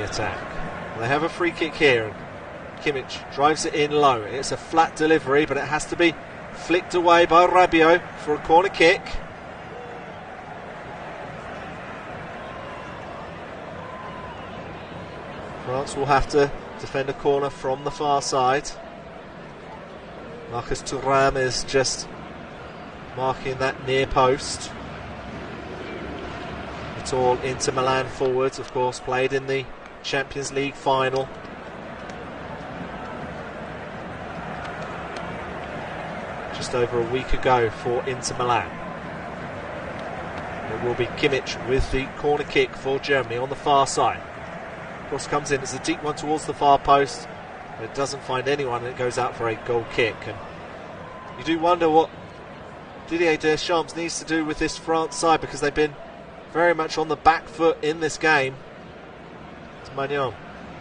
the attack. They have a free kick here, and Kimmich drives it in low. It's a flat delivery, but it has to be flicked away by Rabiot for a corner kick. France will have to defend a corner from the far side. Marcus Thuram is just marking that near post. It's all Inter Milan forwards, of course, played in the Champions League final. Just over a week ago for Inter Milan. It will be Kimmich with the corner kick for Germany on the far side. Cross comes in, it's a deep one towards the far post, but it doesn't find anyone, and it goes out for a goal kick. And you do wonder what Didier Deschamps needs to do with this France side, because they've been very much on the back foot in this game. It's Magnan.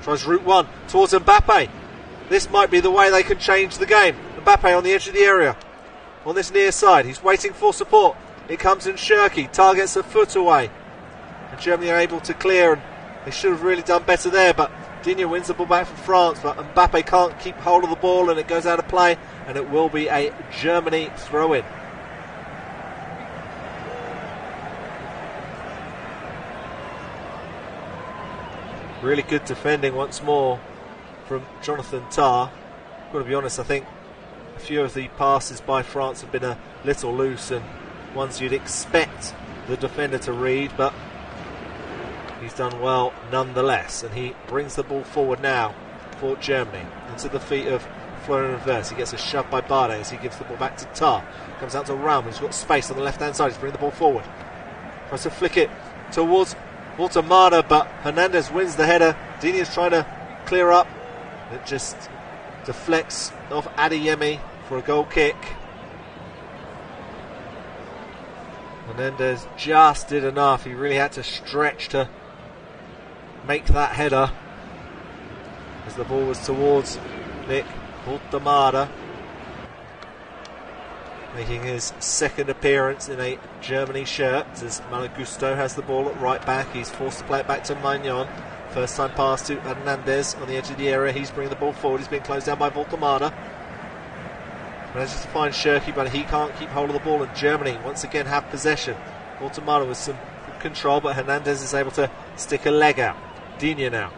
Tries route one towards Mbappe. This might be the way they can change the game. Mbappe on the edge of the area. On this near side. He's waiting for support. It comes in Cherki. Targets a foot away. And Germany are able to clear, and they should have really done better there, but Digne wins the ball back for France, but Mbappe can't keep hold of the ball, and it goes out of play, and it will be a Germany throw-in. Really good defending once more from Jonathan Tah. I've got to be honest, I think a few of the passes by France have been a little loose, and ones you'd expect the defender to read, but he's done well nonetheless, and he brings the ball forward now for Germany into the feet of Florian Wirtz. He gets a shove by Bardet as he gives the ball back to Tah. Comes out to Raum, who's got space on the left hand side. He's bringing the ball forward. Tries to flick it towards Voltemada, but Hernandez wins the header. Digne is trying to clear up. It just deflects off Adeyemi for a goal kick. Hernandez just did enough. He really had to stretch to make that header, as the ball was towards Nick Voltemada, making his second appearance in a Germany shirt, as Malo Gusto has the ball at right back. He's forced to play it back to Magnan. First time pass to Hernandez on the edge of the area. He's bringing the ball forward. He's being closed down by Voltemada. Manages to find Cherki, but he can't keep hold of the ball, and Germany once again have possession. Voltemada with some good control, but Hernandez is able to stick a leg out. Digne now.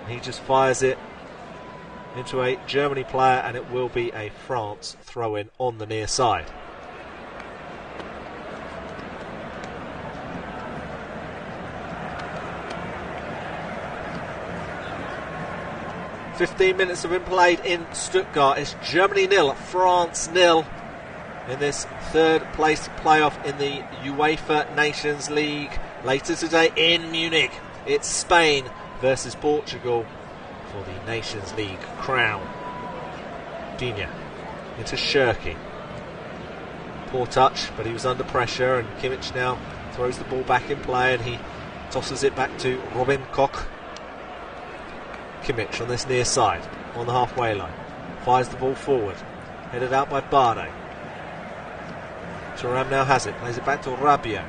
He just fires it into a Germany player, and it will be a France throw-in on the near side. "15 minutes have been played in Stuttgart. It's Germany 0, France 0 in this third place playoff in the UEFA Nations League. Later today in Munich, it's Spain versus Portugal for the Nations League crown. Digne into Cherki. Poor touch, but he was under pressure, and Kimmich now throws the ball back in play, and he tosses it back to Robin Koch. Kimmich on this near side, on the halfway line. Fires the ball forward. Headed out by Bardet. Thuram now has it. Plays it back to Rabiot.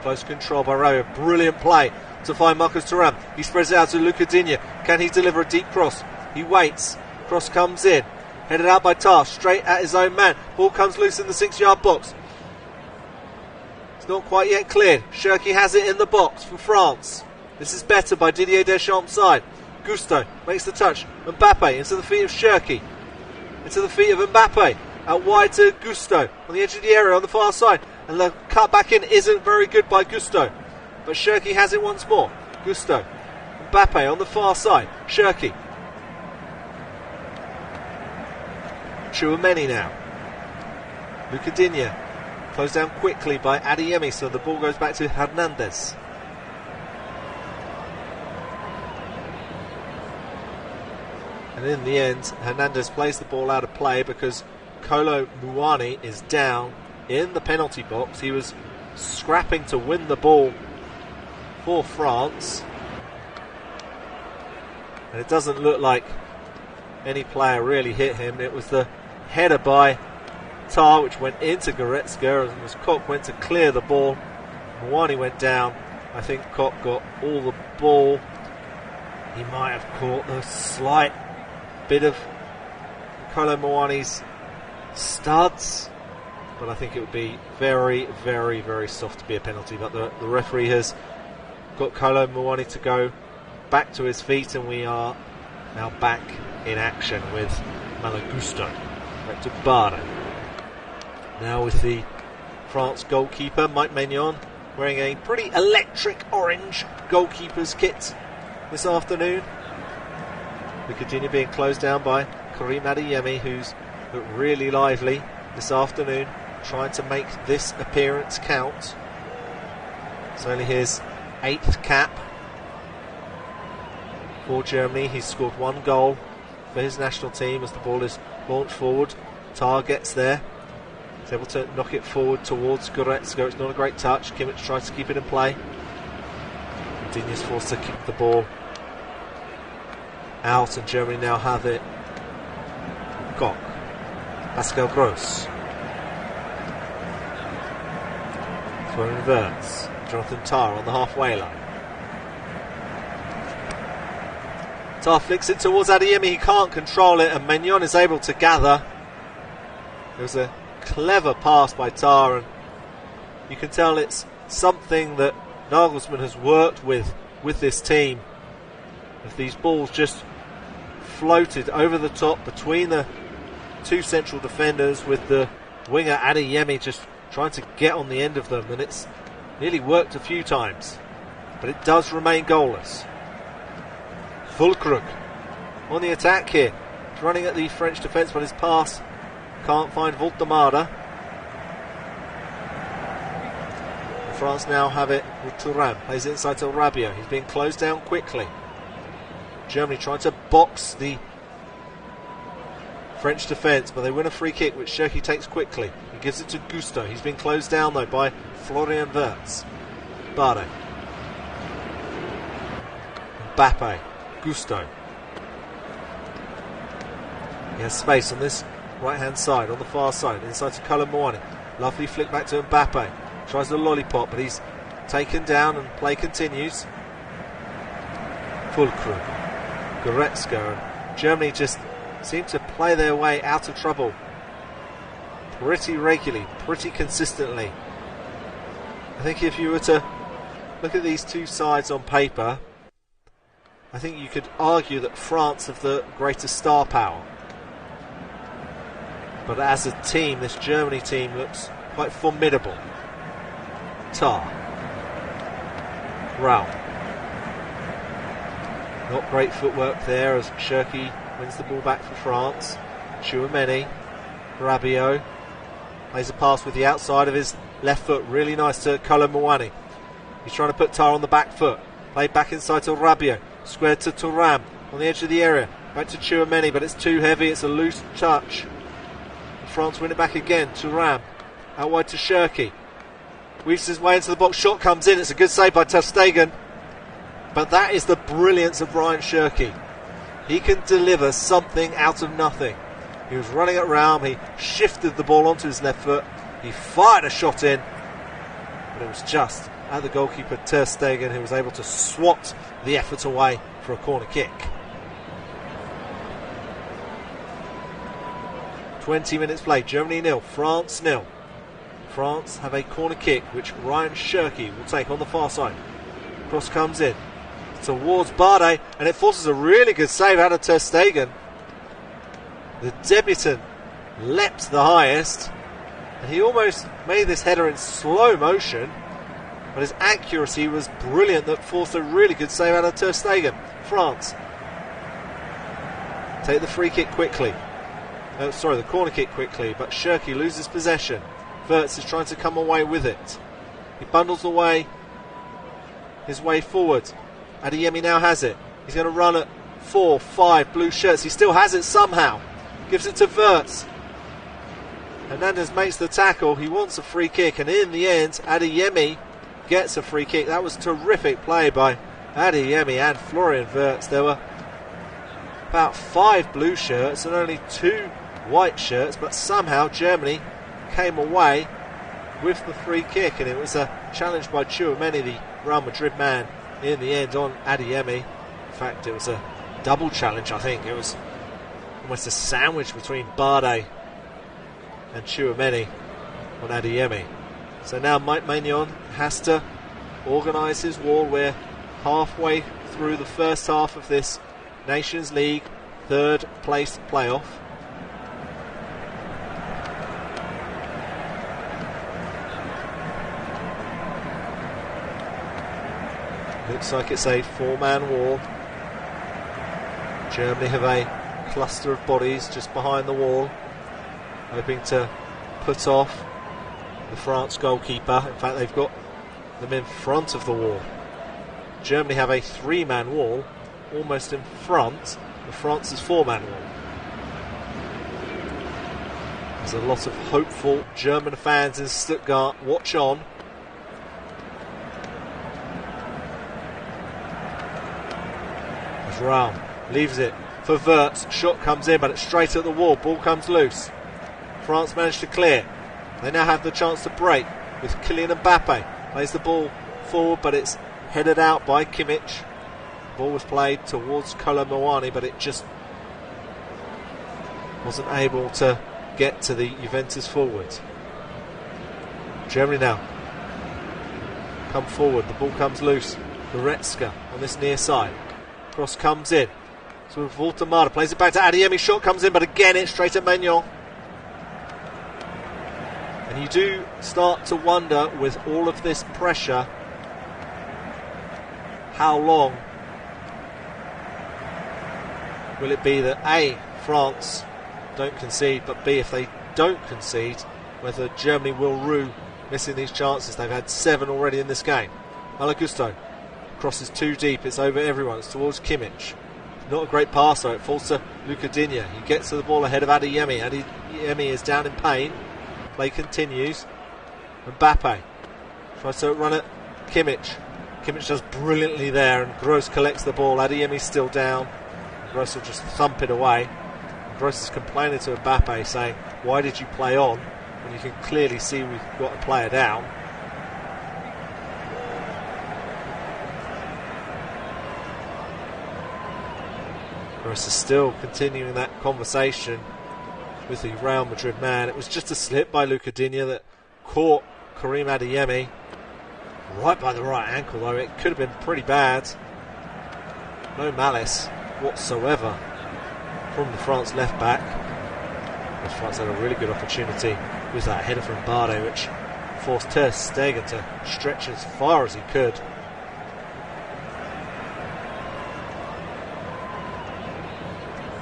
Close control by Rabiot. Brilliant play to find Marcus Thuram. He spreads it out to Luca Digne. Can he deliver a deep cross? He waits. Cross comes in. Headed out by Tah. Straight at his own man. Ball comes loose in the 6-yard box. It's not quite yet cleared. Cherki has it in the box for France. This is better by Didier Deschamps' side. Gusto makes the touch. Mbappe into the feet of Cherki. Into the feet of Mbappe. Out wide to Gusto on the edge of the area on the far side. And the cut back in isn't very good by Gusto. But Cherki has it once more. Gusto. Mbappe on the far side. Cherki. Chouameni now. Luca Digne. Closed down quickly by Adeyemi, so the ball goes back to Hernandez. And in the end, Hernandez plays the ball out of play because Kolo Muani is down in the penalty box. He was scrapping to win the ball for France. And it doesn't look like any player really hit him. It was the header by Tah which went into Goretzka, and as Koch went to clear the ball, Muani went down. I think Koch got all the ball He might have caught the slight bit of Kolo Muani's studs, but I think it would be very, very, very soft to be a penalty. But the referee has got Kolo Muani to go back to his feet, and we are now back in action with Malagusto. Back to Barre. Now with the France goalkeeper, Mike Maignan, wearing a pretty electric orange goalkeeper's kit this afternoon. Virginia being closed down by Karim Adeyemi, who's looked really lively this afternoon, trying to make this appearance count. It's only his 8th cap for Germany. He's scored 1 goal for his national team as the ball is launched forward. Tar gets there. He's able to knock it forward towards Goretzka. It's not a great touch. Kimmich tries to keep it in play. Digne's forced to kick the ball out, and Germany now have it. Koch. Pascal Gross. Throw inverts. Jonathan Tah on the halfway line. Tah flicks it towards Adeyemi. He can't control it, and Maignan is able to gather. It was a clever pass by Tah, and you can tell it's something that Nagelsmann has worked with this team. If these balls just floated over the top between the 2 central defenders, with the winger Adeyemi just trying to get on the end of them, and it's nearly worked a few times, but it does remain goalless. Fulkrug on the attack here. He's running at the French defence, but his pass can't find Voltemade. France now have it with Thuram. Plays it inside to Rabiot. He's being closed down quickly. Germany trying to box the French defence, but they win a free kick, which Cherki takes quickly. He gives it to Gusto. He's been closed down though by Florian Wirtz. Barre. Mbappe. Gusto. He has space on this right hand side, on the far side, inside to Kolo Muani. Lovely flick back to Mbappe. Tries the lollipop, but he's taken down, and play continues. Fulkrug. Goretzka. Germany just seem to play their way out of trouble pretty regularly, pretty consistently. I think if you were to look at these two sides on paper, I think you could argue that France have the greater star power. But as a team, this Germany team looks quite formidable. Tah. Raul. Not great footwork there as Cherki wins the ball back for France. Tchouameni. Rabiot. Plays a pass with the outside of his left foot. Really nice to Kolo Muani. He's trying to put Tah on the back foot. Played back inside to Rabiot. Squared to Thuram on the edge of the area. Back to Tchouameni, but it's too heavy. It's a loose touch. France win it back again. Thuram. Out wide to Cherki. Weaves his way into the box. Shot comes in. It's a good save by Ter Stegen. But that is the brilliance of Ryan Cherki. He can deliver something out of nothing. He was running at Raum. He shifted the ball onto his left foot. He fired a shot in. But it was just at the goalkeeper Ter Stegen, who was able to swat the effort away for a corner kick. 20 minutes played. Germany 0, France 0. France have a corner kick, which Ryan Cherki will take on the far side. Cross comes in towards Barre, and it forces a really good save out of Ter Stegen. The debutant leapt the highest, and he almost made this header in slow motion, but his accuracy was brilliant. That forced a really good save out of Ter Stegen. France take the free kick quickly. The corner kick quickly, but Cherki loses possession. Wirtz is trying to come away with it. He bundles away his way forward. Adeyemi now has it. He's going to run at 4, 5 blue shirts. He still has it somehow. Gives it to Wirtz. Hernandez makes the tackle. He wants a free kick, and in the end, Adeyemi gets a free kick. That was terrific play by Adeyemi and Florian Wirtz. There were about 5 blue shirts and only 2 white shirts, but somehow Germany came away with the free kick, and it was a challenge by Tchouameni, the Real Madrid man, in the end on Adeyemi. fact, it was a double challenge, I think. It was almost a sandwich between Bardet and Tchouameni on Adeyemi. So now Mike Maignan has to organise his wall. We're halfway through the first half of this Nations League third place playoff. Looks like it's a four-man wall. Germany have a cluster of bodies just behind the wall, hoping to put off the France goalkeeper. In fact, they've got them in front of the wall. Germany have a three-man wall almost in front of France's four-man wall. There's a lot of hopeful German fans in Stuttgart. Watch on. Raum leaves it for Wirtz. Shot comes in, but it's straight at the wall. Ball comes loose. France managed to clear. They now have the chance to break with Kylian Mbappe. Plays the ball forward, but it's headed out by Kimmich. The ball was played towards Kolo Muani, but it just wasn't able to get to the Juventus forward. Germany now come forward. The ball comes loose. Goretzka on this near side. Cross comes in. So Voltemada plays it back to Adeyemi. Shot comes in, but again it's straight at Maignan. And you do start to wonder, with all of this pressure, how long will it be that A, France don't concede, but B, if they don't concede, whether Germany will rue missing these chances. They've had 7 already in this game. Malagusto crosses too deep, it's over everyone, it's towards Kimmich. Not a great pass though, it falls to Luca Digne. He gets to the ball ahead of Adeyemi. Adeyemi is down in pain. Play continues. Mbappe tries to run at Kimmich. Kimmich does brilliantly there, and Gross collects the ball. Adeyemi's still down. Gross will just thump it away. Gross is complaining to Mbappe, saying, why did you play on when you can clearly see we've got a player down? Gross is still continuing that conversation with the Real Madrid man. It was just a slip by Luca Digne that caught Karim Adeyemi right by the right ankle, though it could have been pretty bad. No malice whatsoever from the France left back. But France had a really good opportunity with that header from Bardet, which forced Ter Stegen to stretch as far as he could.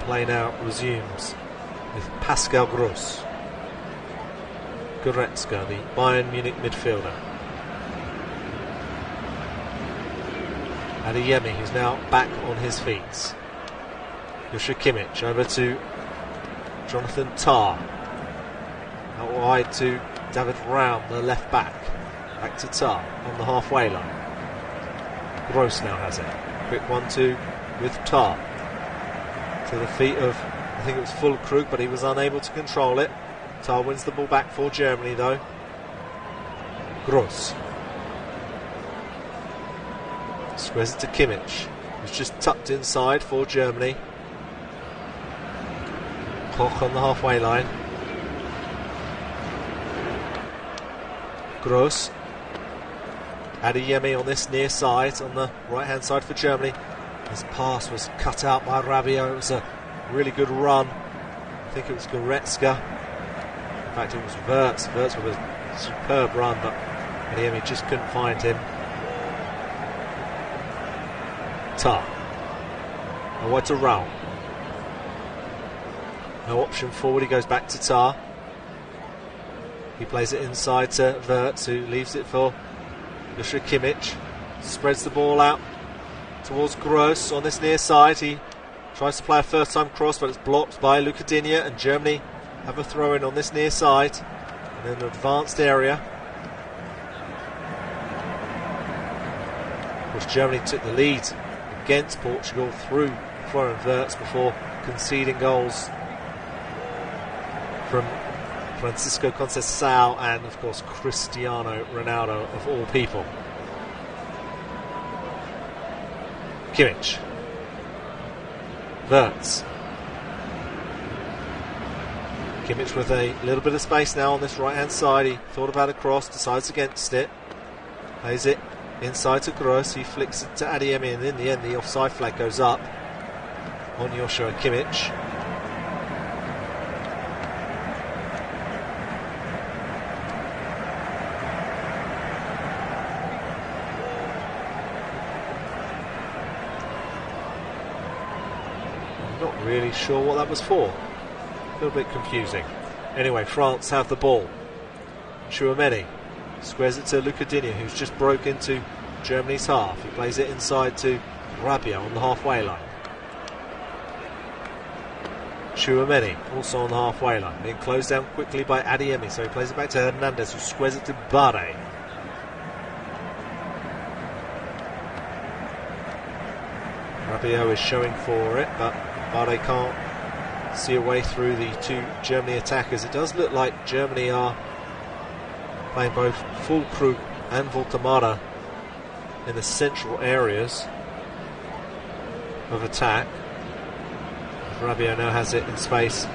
Play now resumes with Pascal Gross. Goretzka, the Bayern Munich midfielder. Adeyemi, who's now back on his feet. Joshua Kimmich over to Jonathan Tah. Out wide to David Raum, the left back. Back to Tah on the halfway line. Gross now has it. Quick 1-2 with Tah. To the feet of, I think it was Füllkrug, but he was unable to control it. Tah wins the ball back for Germany though. Gross squares it to Kimmich, who's just tucked inside for Germany. Koch on the halfway line. Gross. Adeyemi on this near side, on the right hand side for Germany. His pass was cut out by Rabiot. It was a really good run. I think it was Goretzka. In fact, it was Wirtz. Wirtz with a superb run, but Adeyemi just couldn't find him. Tah. Away to Raum. No option forward, he goes back to Tah. He plays it inside to Wirtz, who leaves it for Joshua Kimmich. Spreads the ball out towards Gross on this near side. He tries to play a first time cross, but it's blocked by Luca Digne, and Germany have a throw in on this near side in an advanced area. Of course, Germany took the lead against Portugal through Florian Wirtz before conceding goals from Francisco Conceição and of course Cristiano Ronaldo, of all people. Kimmich Wirtz. Kimmich with a little bit of space now on this right hand side. He thought about a cross, decides against it. Plays it inside to Gross. He flicks it to Adeyemi, and in the end the offside flag goes up on Joshua Kimmich. Not really sure what that was for. A little bit confusing. Anyway, France have the ball. Chouameni squares it to Lucadinha, who's just broke into Germany's half. He plays it inside to Rabiot on the halfway line. Chouameni also on the halfway line, being closed down quickly by Adeyemi, so he plays it back to Hernandez, who squares it to Barre. Rabiot is showing for it, but Barre can't see a way through the two Germany attackers. It does look like Germany are playing both Füllkrug and Voltemara in the central areas of attack. Rabiot now has it in space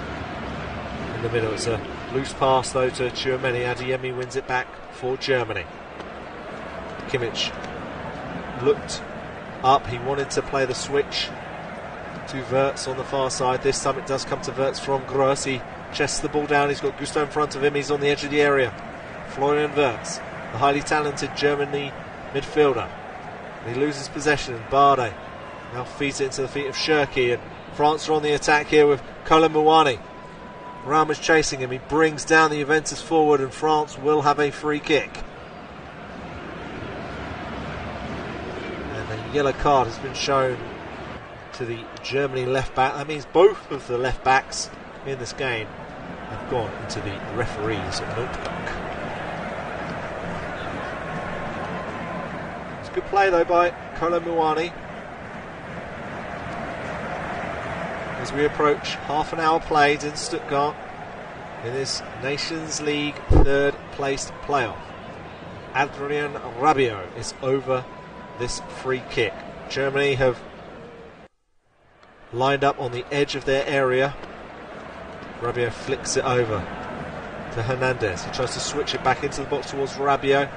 in the middle. It's a loose pass though to Chouameni. Adeyemi wins it back for Germany. Kimmich looked up, he wanted to play the switch to Wirtz on the far side. This time it does come to Wirtz from Gross. He chests the ball down, he's got Gusto in front of him, he's on the edge of the area. Florian Wirtz, the highly talented Germany midfielder. And he loses possession, and Barde now feeds it into the feet of Cherki, and France are on the attack here with Kolo Muani. Raum is chasing him, he brings down the Juventus forward, and France will have a free kick. And a yellow card has been shown to the Germany left back. That means both of the left backs in this game have gone into the referee's notebook. It's a good play though by Kolo Muani. As we approach half an hour played in Stuttgart in this Nations League third placed playoff. Adrien Rabiot is over this free kick. Germany have lined up on the edge of their area. Rabiot flicks it over to Hernandez. He tries to switch it back into the box towards Rabiot.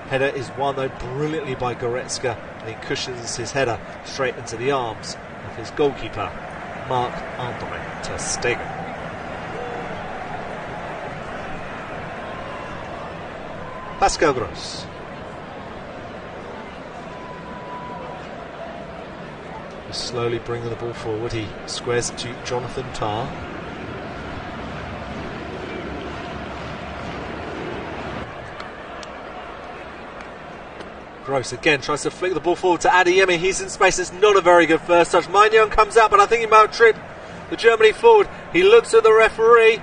Header is won though brilliantly by Goretzka, and he cushions his header straight into the arms of his goalkeeper, Marc-Andre ter Stegen. Pascal Gross. Slowly bringing the ball forward, he squares it to Jonathan Tah. Gross again tries to flick the ball forward to Adeyemi. He's in space. It's not a very good first touch. Maignan comes out, but I think he might have tripped the Germany forward. He looks at the referee,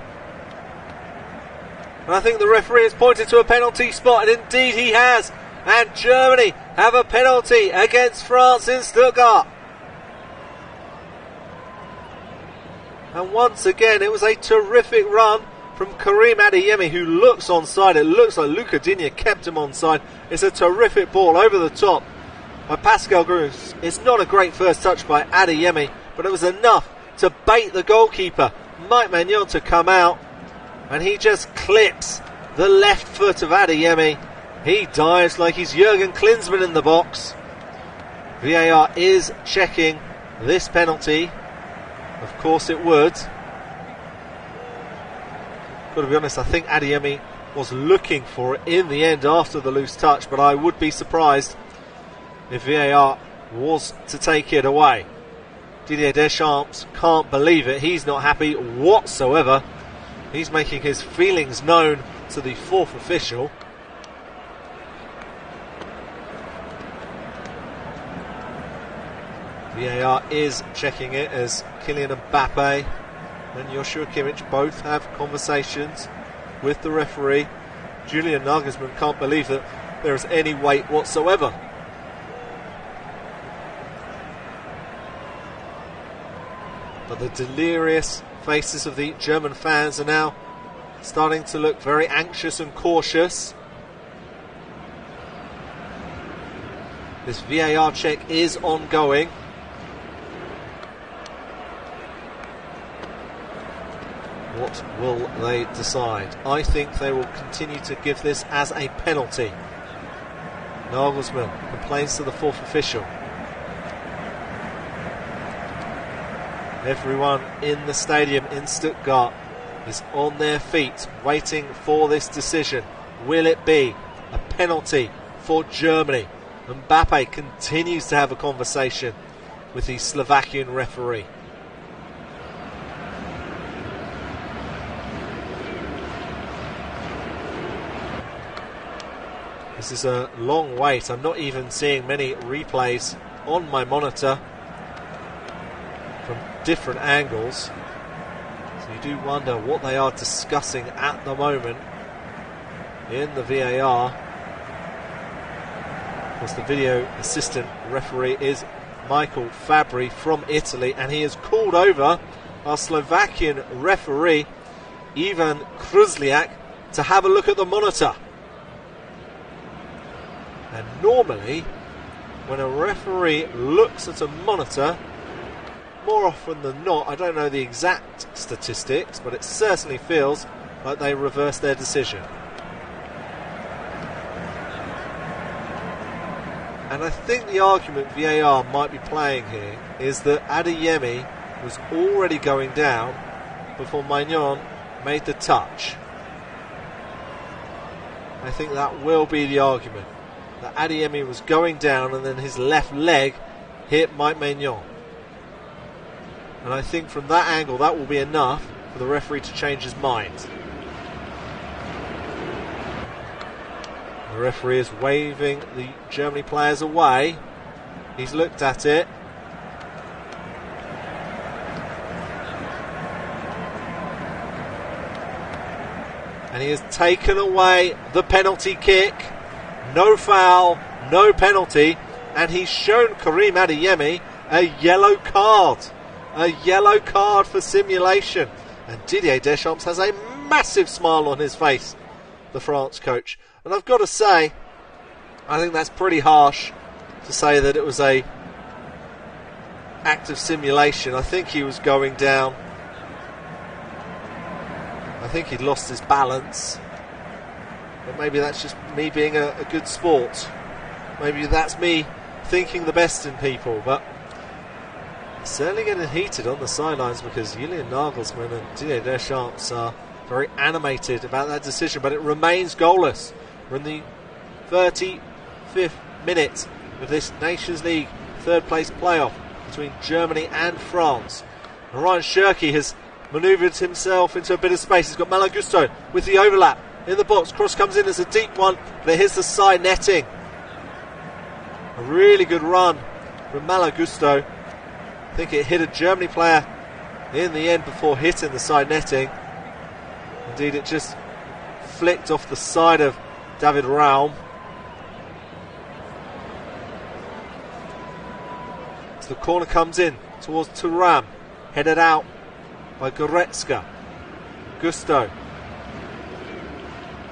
and I think the referee has pointed to a penalty spot, and indeed he has. And Germany have a penalty against France in Stuttgart. And once again, it was a terrific run from Karim Adeyemi, who looks onside. It looks like Lucadinha kept him onside. It's a terrific ball over the top by Pascal Gross. It's not a great first touch by Adeyemi, but it was enough to bait the goalkeeper, Mike Maignan, to come out. And he just clips the left foot of Adeyemi. He dives like he's Jurgen Klinsmann in the box. VAR is checking this penalty. Of course it would. Got to be honest, I think Adeyemi was looking for it in the end after the loose touch, but I would be surprised if VAR was to take it away. Didier Deschamps can't believe it. He's not happy whatsoever. He's making his feelings known to the fourth official. VAR is checking it as Kylian Mbappe and Joshua Kimmich both have conversations with the referee. Julian Nagelsmann can't believe that there is any weight whatsoever. But the delirious faces of the German fans are now starting to look very anxious and cautious. This VAR check is ongoing. What will they decide? I think they will continue to give this as a penalty. Nagelsmann complains to the fourth official. Everyone in the stadium in Stuttgart is on their feet waiting for this decision. Will it be a penalty for Germany? Mbappe continues to have a conversation with the Slovakian referee. This is a long wait. I'm not even seeing many replays on my monitor from different angles. So you do wonder what they are discussing at the moment in the VAR. Of course, the video assistant referee is Michael Fabri from Italy, and he has called over our Slovakian referee Ivan Kruzliak to have a look at the monitor. And normally, when a referee looks at a monitor, more often than not, I don't know the exact statistics, but it certainly feels like they reverse their decision. And I think the argument VAR might be playing here is that Adeyemi was already going down before Maignan made the touch. I think that will be the argument. That Adeyemi was going down and then his left leg hit Mike Maignan. And I think from that angle that will be enough for the referee to change his mind. The referee is waving the Germany players away. He's looked at it. And he has taken away the penalty kick. No foul, no penalty, and he's shown Karim Adeyemi a yellow card. A yellow card for simulation. And Didier Deschamps has a massive smile on his face, the France coach. And I've got to say, I think that's pretty harsh to say that it was a act of simulation. I think he was going down. I think he'd lost his balance. But maybe that's just me being a good sport. Maybe that's me thinking the best in people. But it's certainly getting heated on the sidelines because Julian Nagelsmann and Didier Deschamps are very animated about that decision. But it remains goalless. We're in the 35th minute of this Nations League third place playoff between Germany and France. And Ryan Shirky has manoeuvred himself into a bit of space. He's got Malo Gusto with the overlap in the box. Cross comes in as a deep one, but it hits the side netting. A really good run from Malo Gusto. I think it hit a Germany player in the end before hitting the side netting. Indeed, it just flicked off the side of David Raum. So the corner comes in towards Thuram, headed out by Goretzka. Gusto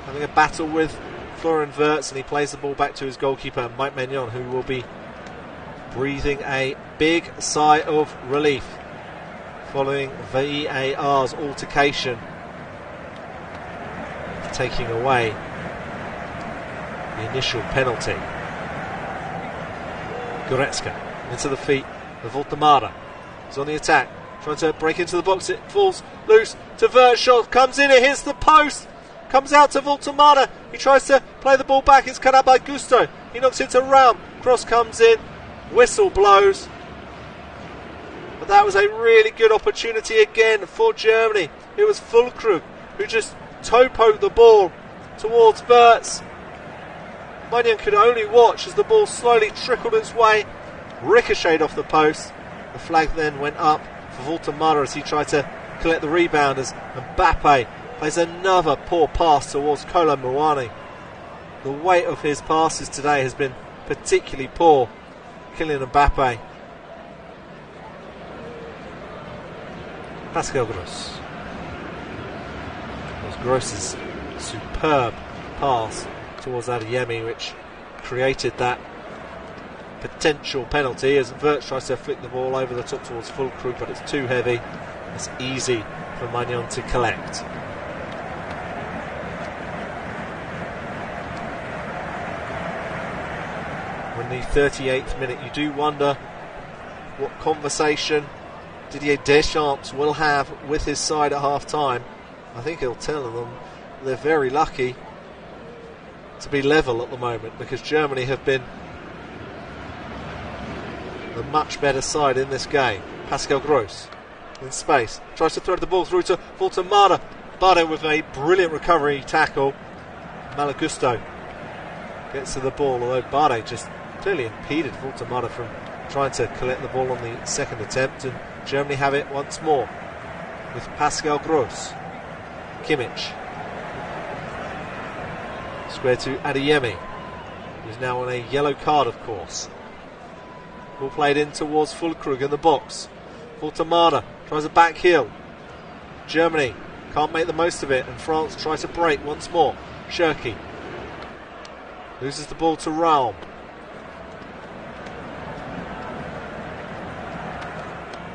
having a battle with Florian Wirtz, and he plays the ball back to his goalkeeper Mike Maignan, who will be breathing a big sigh of relief following VAR's altercation, taking away the initial penalty. Goretzka into the feet of Voltemara. He's on the attack, trying to break into the box. It falls loose to Wirtz. Shot comes in, it hits the post. Comes out to Voltemara. He tries to play the ball back. It's cut out by Gusto. He knocks into Raum. Cross comes in. Whistle blows. But that was a really good opportunity again for Germany. It was Füllkrug who just toe-poked the ball towards Wirtz. Maignan could only watch as the ball slowly trickled its way, ricocheted off the post. The flag then went up for Voltemara as he tried to collect the rebound as Mbappe plays another poor pass towards Kolo Muani. The weight of his passes today has been particularly poor. Kylian Mbappe. Pascal Gross. It was Gross's superb pass towards Adeyemi, which created that potential penalty as Wirtz tries to flick the ball over the top towards Füllkrug, but it's too heavy. It's easy for Magnon to collect. We're in the 38th minute. You do wonder what conversation Didier Deschamps will have with his side at half-time. I think he'll tell them they're very lucky to be level at the moment, because Germany have been the much better side in this game. Pascal Gross in space, tries to thread the ball through to Mara. Bardet with a brilliant recovery tackle. Malagusto gets to the ball, although Bardet just clearly impeded Mara from trying to collect the ball on the second attempt, and Germany have it once more with Pascal Gross. Kimmich. Square to Adeyemi, who's now on a yellow card, of course. Ball played in towards Füllkrug in the box. Voltemada tries a back heel. Germany can't make the most of it, and France tries to break once more. Cherki loses the ball to Raum.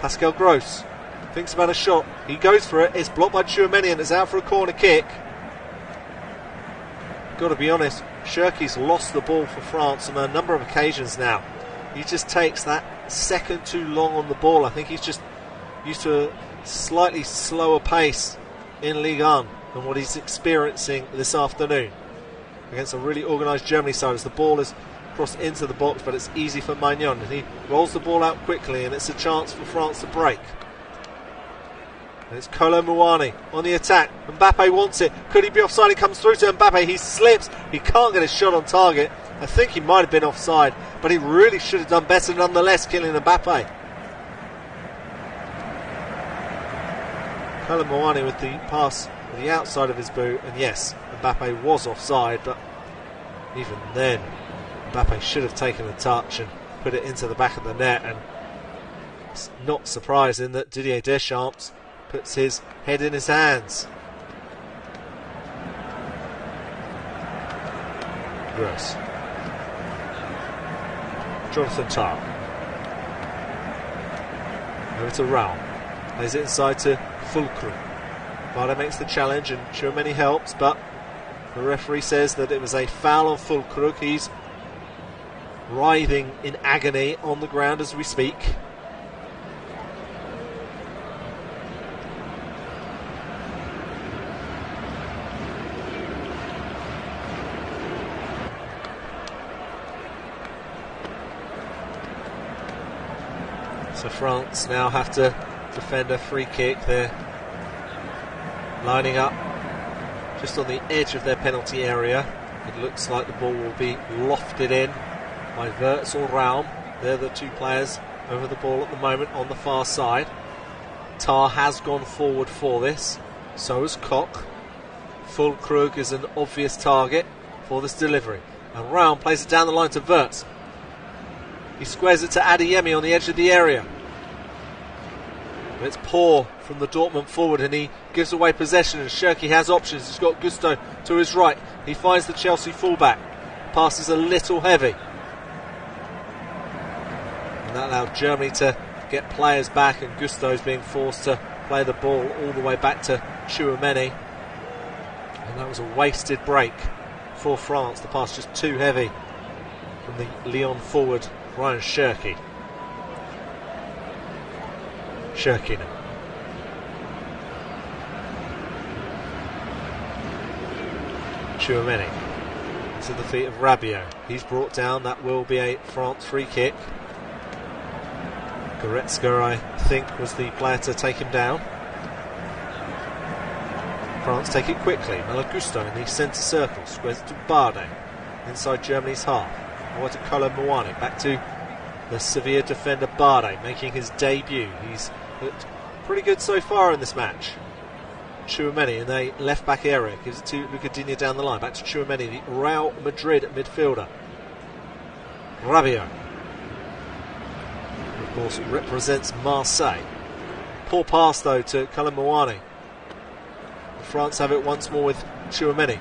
Pascal Gross thinks about a shot. He goes for it. It's blocked by Tchouaméni and it's out for a corner kick. Got to be honest, Cherki's lost the ball for France on a number of occasions now. He just takes that second too long on the ball. I think he's just used to a slightly slower pace in Ligue 1 than what he's experiencing this afternoon against a really organised Germany side, as the ball is crossed into the box, but it's easy for Magnon, and he rolls the ball out quickly, and it's a chance for France to break. And it's Kolo Muani on the attack. Mbappe wants it. Could he be offside? It comes through to Mbappe. He slips. He can't get a shot on target. I think he might have been offside, but he really should have done better nonetheless, killing Mbappe. Kolo Muani with the pass to the outside of his boot, and yes, Mbappe was offside, but even then, Mbappe should have taken a touch and put it into the back of the net, and it's not surprising that Didier Deschamps puts his head in his hands. Gross. Jonathan Tah. Over to Raum. Plays it inside to Füllkrug. Bardet makes the challenge and Tchouaméni helps, but the referee says that it was a foul on Füllkrug. He's writhing in agony on the ground as we speak. So France now have to defend a free kick. They're lining up just on the edge of their penalty area. It looks like the ball will be lofted in by Wirtz or Raum. They're the two players over the ball at the moment on the far side. Tah has gone forward for this, so has Koch. Füllkrug is an obvious target for this delivery, and Raum plays it down the line to Wirtz. He squares it to Adeyemi on the edge of the area. But it's poor from the Dortmund forward, and he gives away possession, and Cherki has options. He's got Gusto to his right. He finds the Chelsea fullback. Pass is a little heavy. And that allowed Germany to get players back, and Gusto's being forced to play the ball all the way back to Tchouaméni. And that was a wasted break for France. The pass just too heavy from the Lyon forward, Ryan Cherki. Cherki now. Tchouaméni to the feet of Rabiot. He's brought down. That will be a France free kick. Goretzka, I think, was the player to take him down. France take it quickly. Malagusto in the centre circle. Squares it to Bardet inside Germany's half. Over to Kolo Muani. Back to the Sevilla defender Bardet, making his debut. He's looked pretty good so far in this match. Tchouaméni in the left back area. Gives it to Luca Digne down the line. Back to Tchouaméni, the Real Madrid midfielder. Rabiot, of course, represents Marseille. Poor pass though to Kolo Muani. France have it once more with Tchouaméni.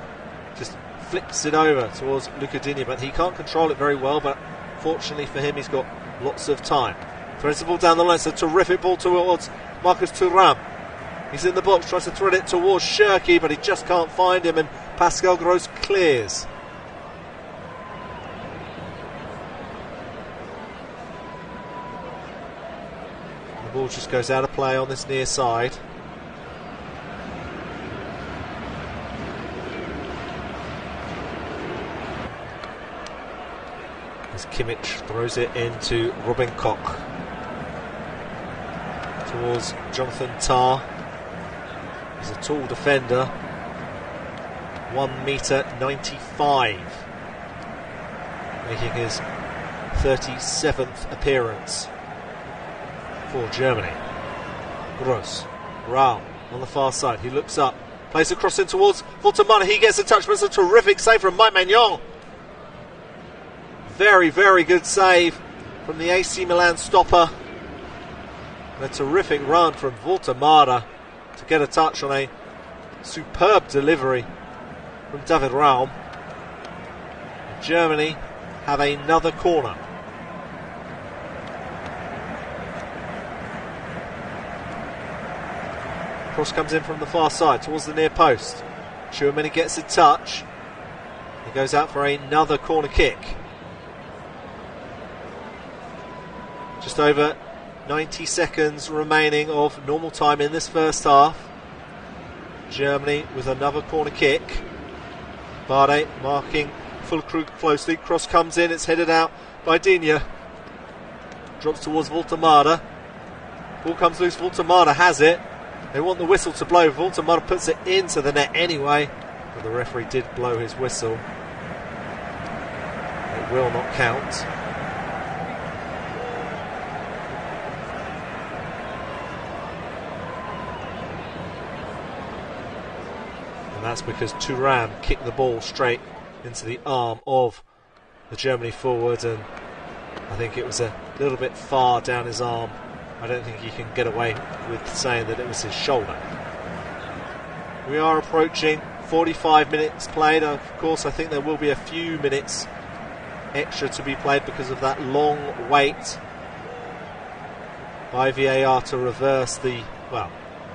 Just flips it over towards Luca Digne, but he can't control it very well, but fortunately for him, he's got lots of time. Throws the ball down the line. It's a terrific ball towards Marcus Thuram. He's in the box, tries to thread it towards Shirky, but he just can't find him, and Pascal Gross clears. The ball just goes out of play on this near side. As Kimmich throws it into Robin Koch. Towards Jonathan Tah. He's a tall defender. 1 metre 95. Making his 37th appearance for Germany. Gross. Raul on the far side. He looks up. Plays a cross in towards Voltemana. He gets a touch, but it's a terrific save from Mike Maignan. Very, very good save from the AC Milan stopper. And a terrific run from Voltemara to get a touch on a superb delivery from David Raum. Germany have another corner. Cross comes in from the far side towards the near post. Tchouaméni gets a touch. He goes out for another corner kick. Just over 90 seconds remaining of normal time in this first half. Germany with another corner kick. Bardet marking Füllkrug closely. Cross comes in, it's headed out by Digne. Drops towards Voltemada. Ball comes loose, Voltemada has it. They want the whistle to blow. Voltemada puts it into the net anyway. But the referee did blow his whistle. It will not count. And that's because Thuram kicked the ball straight into the arm of the Germany forward, and I think it was a little bit far down his arm. I don't think you can get away with saying that it was his shoulder. We are approaching 45 minutes played. Of course, I think there will be a few minutes extra to be played because of that long wait by VAR to reverse the, well,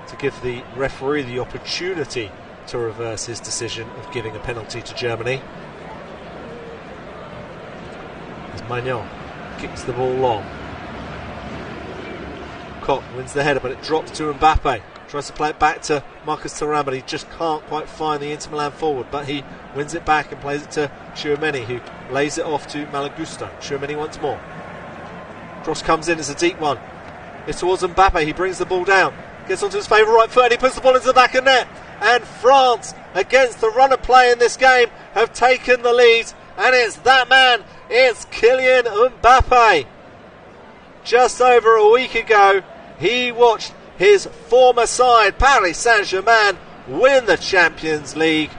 to give the referee the opportunity to reverse his decision of giving a penalty to Germany. As Maignan kicks the ball long. Koch wins the header, but it drops to Mbappe. Tries to play it back to Marcus Thuram, but he just can't quite find the Inter Milan forward. But he wins it back and plays it to Tchouaméni, who lays it off to Malagusto. Tchouaméni once more. Cross comes in, it's a deep one. It's towards Mbappe, he brings the ball down. Gets onto his favourite right foot and he puts the ball into the back of net. And France, against the run of play in this game, have taken the lead. And it's that man, it's Kylian Mbappe. Just over a week ago, he watched his former side, Paris Saint-Germain, win the Champions League,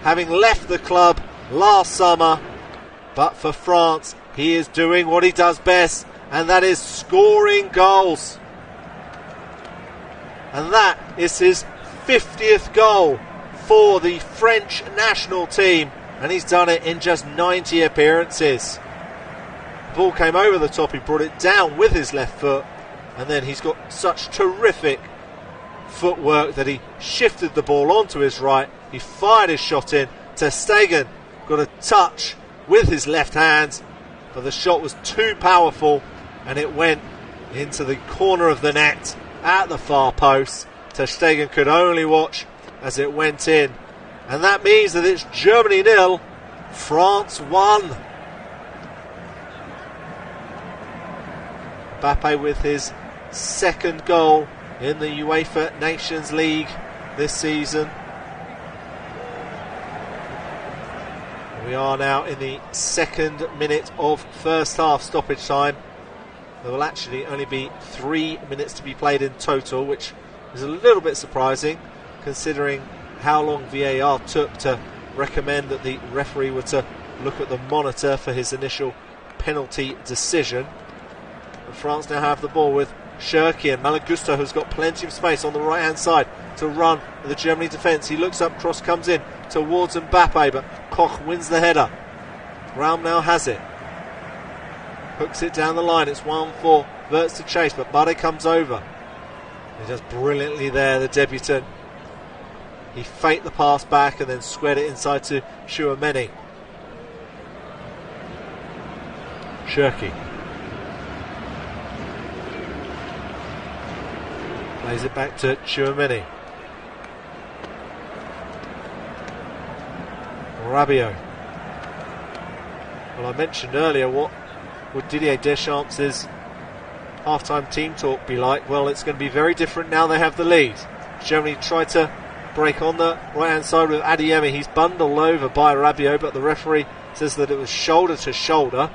having left the club last summer. But for France, he is doing what he does best, and that is scoring goals. And that is his 50th goal for the French national team, and he's done it in just 90 appearances. The ball came over the top, he brought it down with his left foot, and then he's got such terrific footwork that he shifted the ball onto his right, he fired his shot in. Ter Stegen got a touch with his left hand, but the shot was too powerful and it went into the corner of the net at the far post. Ter Stegen could only watch as it went in, and that means that it's Germany 0, France 1. Mbappe with his second goal in the UEFA Nations League this season. We are now in the second minute of first half stoppage time. There will actually only be 3 minutes to be played in total, which is a little bit surprising considering how long VAR took to recommend that the referee were to look at the monitor for his initial penalty decision. And France now have the ball with Shirky, and Malagusto, who's got plenty of space on the right hand side to run with the Germany defence. He looks up, cross comes in towards Mbappe, but Koch wins the header. Raum now has it, hooks it down the line. It's 1-4, Wirtz to chase, but Bardet comes over. He does brilliantly there, the debutant. He faked the pass back and then squared it inside to Chouameni. Cherki plays it back to Chouameni. Rabiot. Well, I mentioned earlier, what would Didier Deschamps' half-time team talk be like? Well, it's going to be very different now they have the lead. Germany tried to break on the right-hand side with Adeyemi. He's bundled over by Rabiot, but the referee says that it was shoulder to shoulder.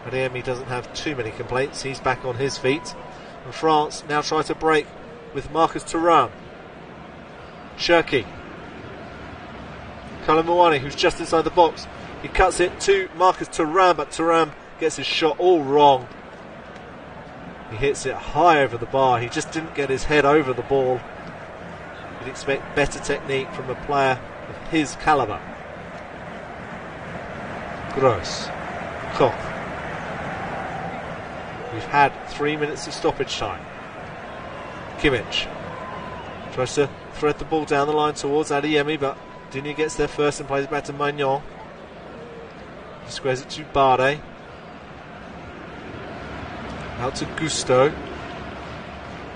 Adeyemi doesn't have too many complaints. He's back on his feet. And France now try to break with Marcus Thuram. Cherki. Kalamouani, who's just inside the box. He cuts it to Marcus Thuram, but Thuram gets his shot all wrong. He hits it high over the bar. He just didn't get his head over the ball. You'd expect better technique from a player of his calibre. Gross. Koch. We've had 3 minutes of stoppage time. Kimmich tries to thread the ball down the line towards Adeyemi, but Digne gets there first and plays it back to Magnan. He squares it to Bardet. Out to Gusto.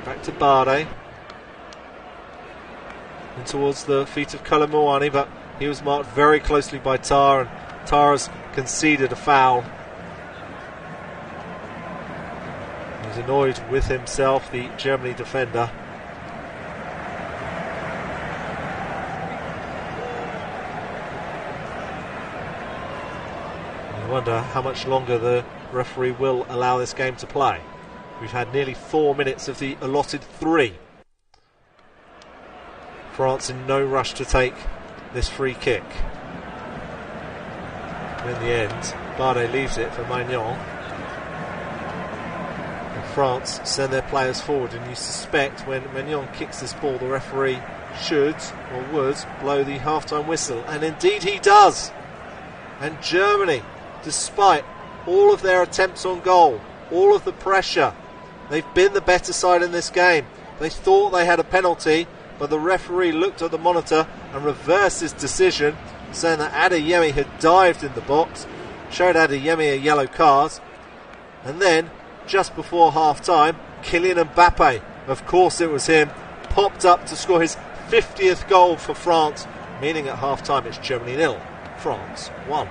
Back to Bardet. And towards the feet of Kalamouani, but he was marked very closely by Tar, and Tar has conceded a foul. He's annoyed with himself, the Germany defender. I wonder how much longer the referee will allow this game to play. We've had nearly 4 minutes of the allotted 3. France in no rush to take this free kick. In the end, Bardet leaves it for Magnan. And France send their players forward, and you suspect when Magnan kicks this ball, the referee should or would blow the half-time whistle, and indeed he does. And Germany, despite all of their attempts on goal, all of the pressure, they've been the better side in this game. They thought they had a penalty, but the referee looked at the monitor and reversed his decision, saying that Adeyemi had dived in the box, showed Adeyemi a yellow card, and then, just before half-time, Kylian Mbappe, of course it was him, popped up to score his 50th goal for France, meaning at half-time it's Germany 0, France 1.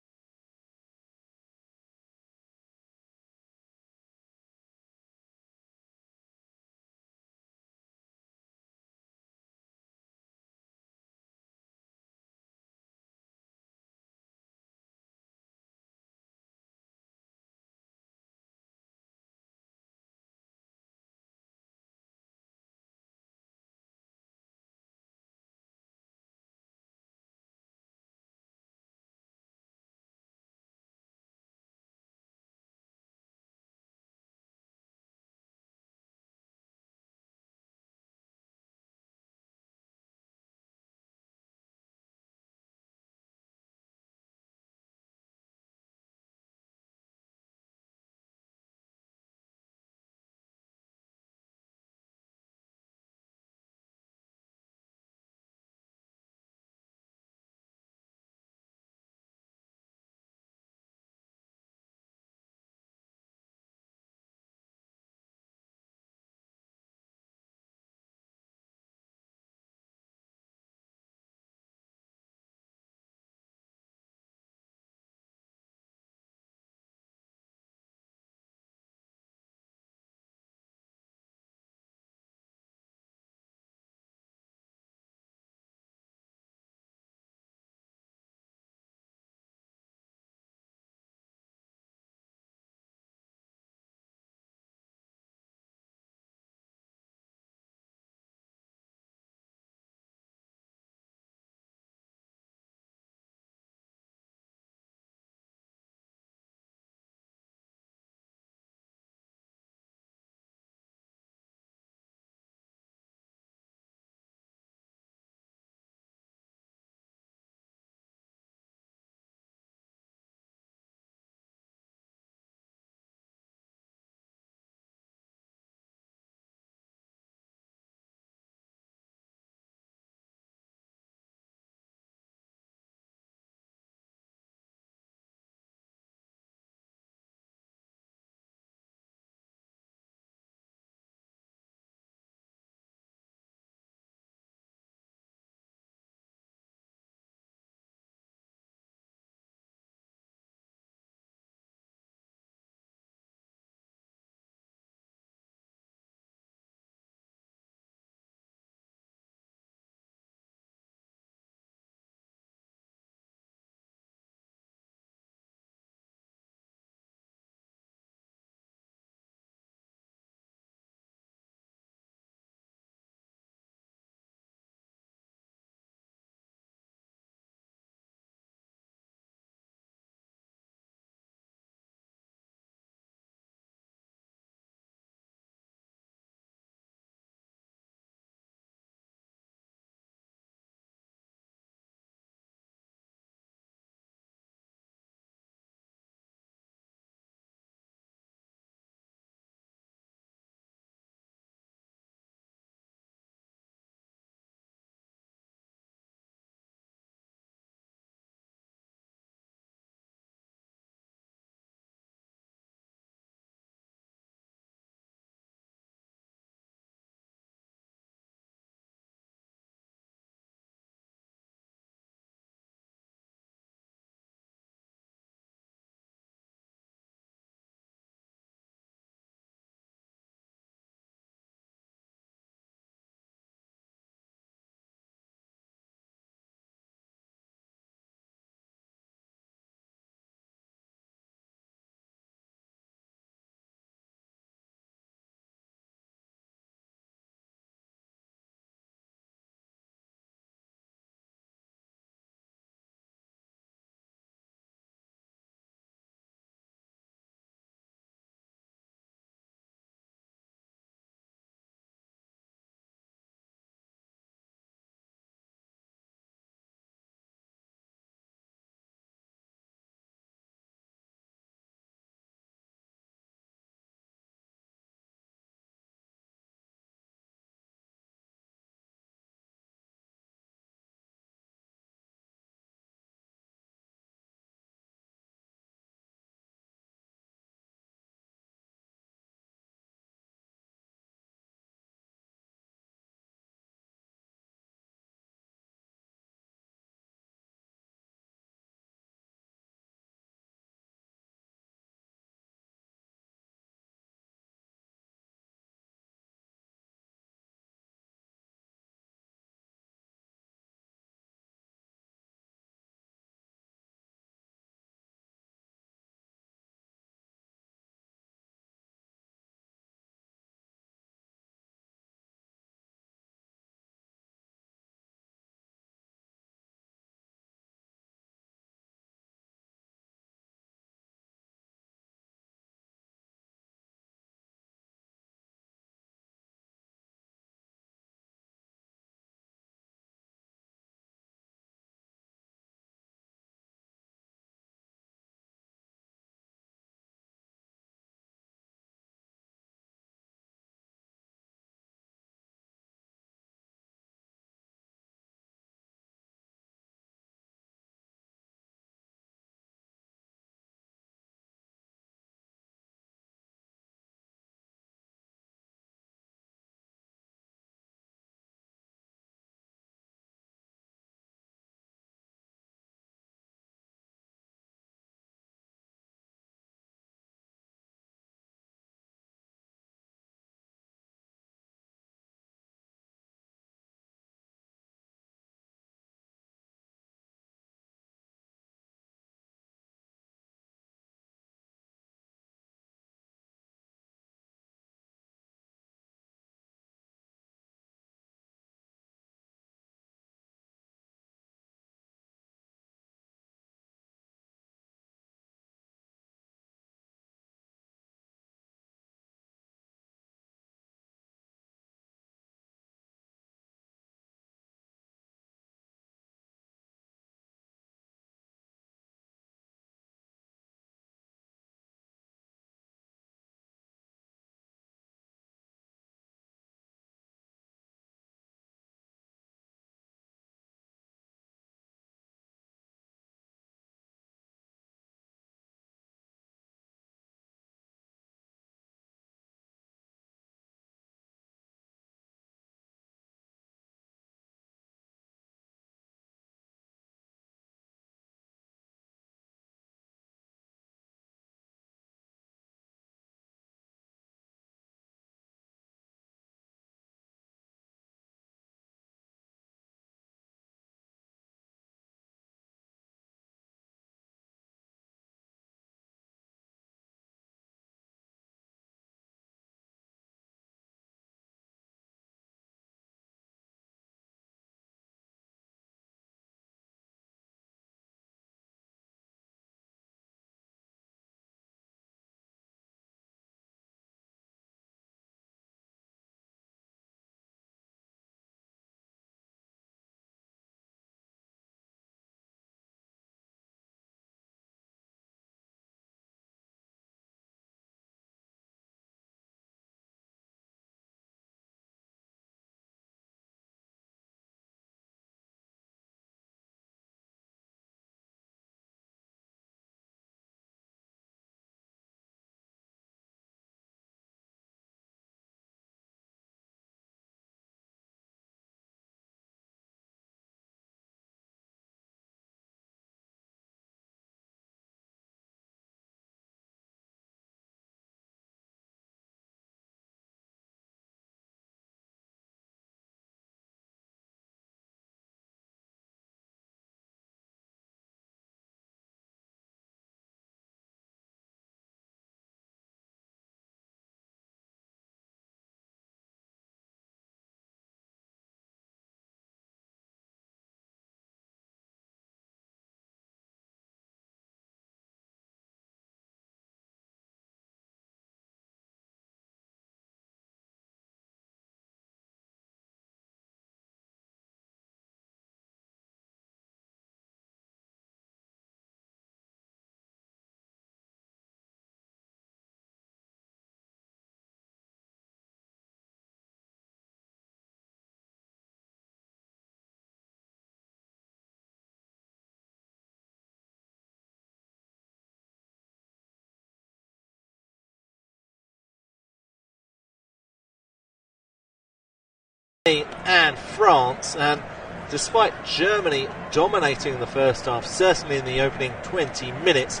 and France, and despite Germany dominating the first half, certainly in the opening 20 minutes,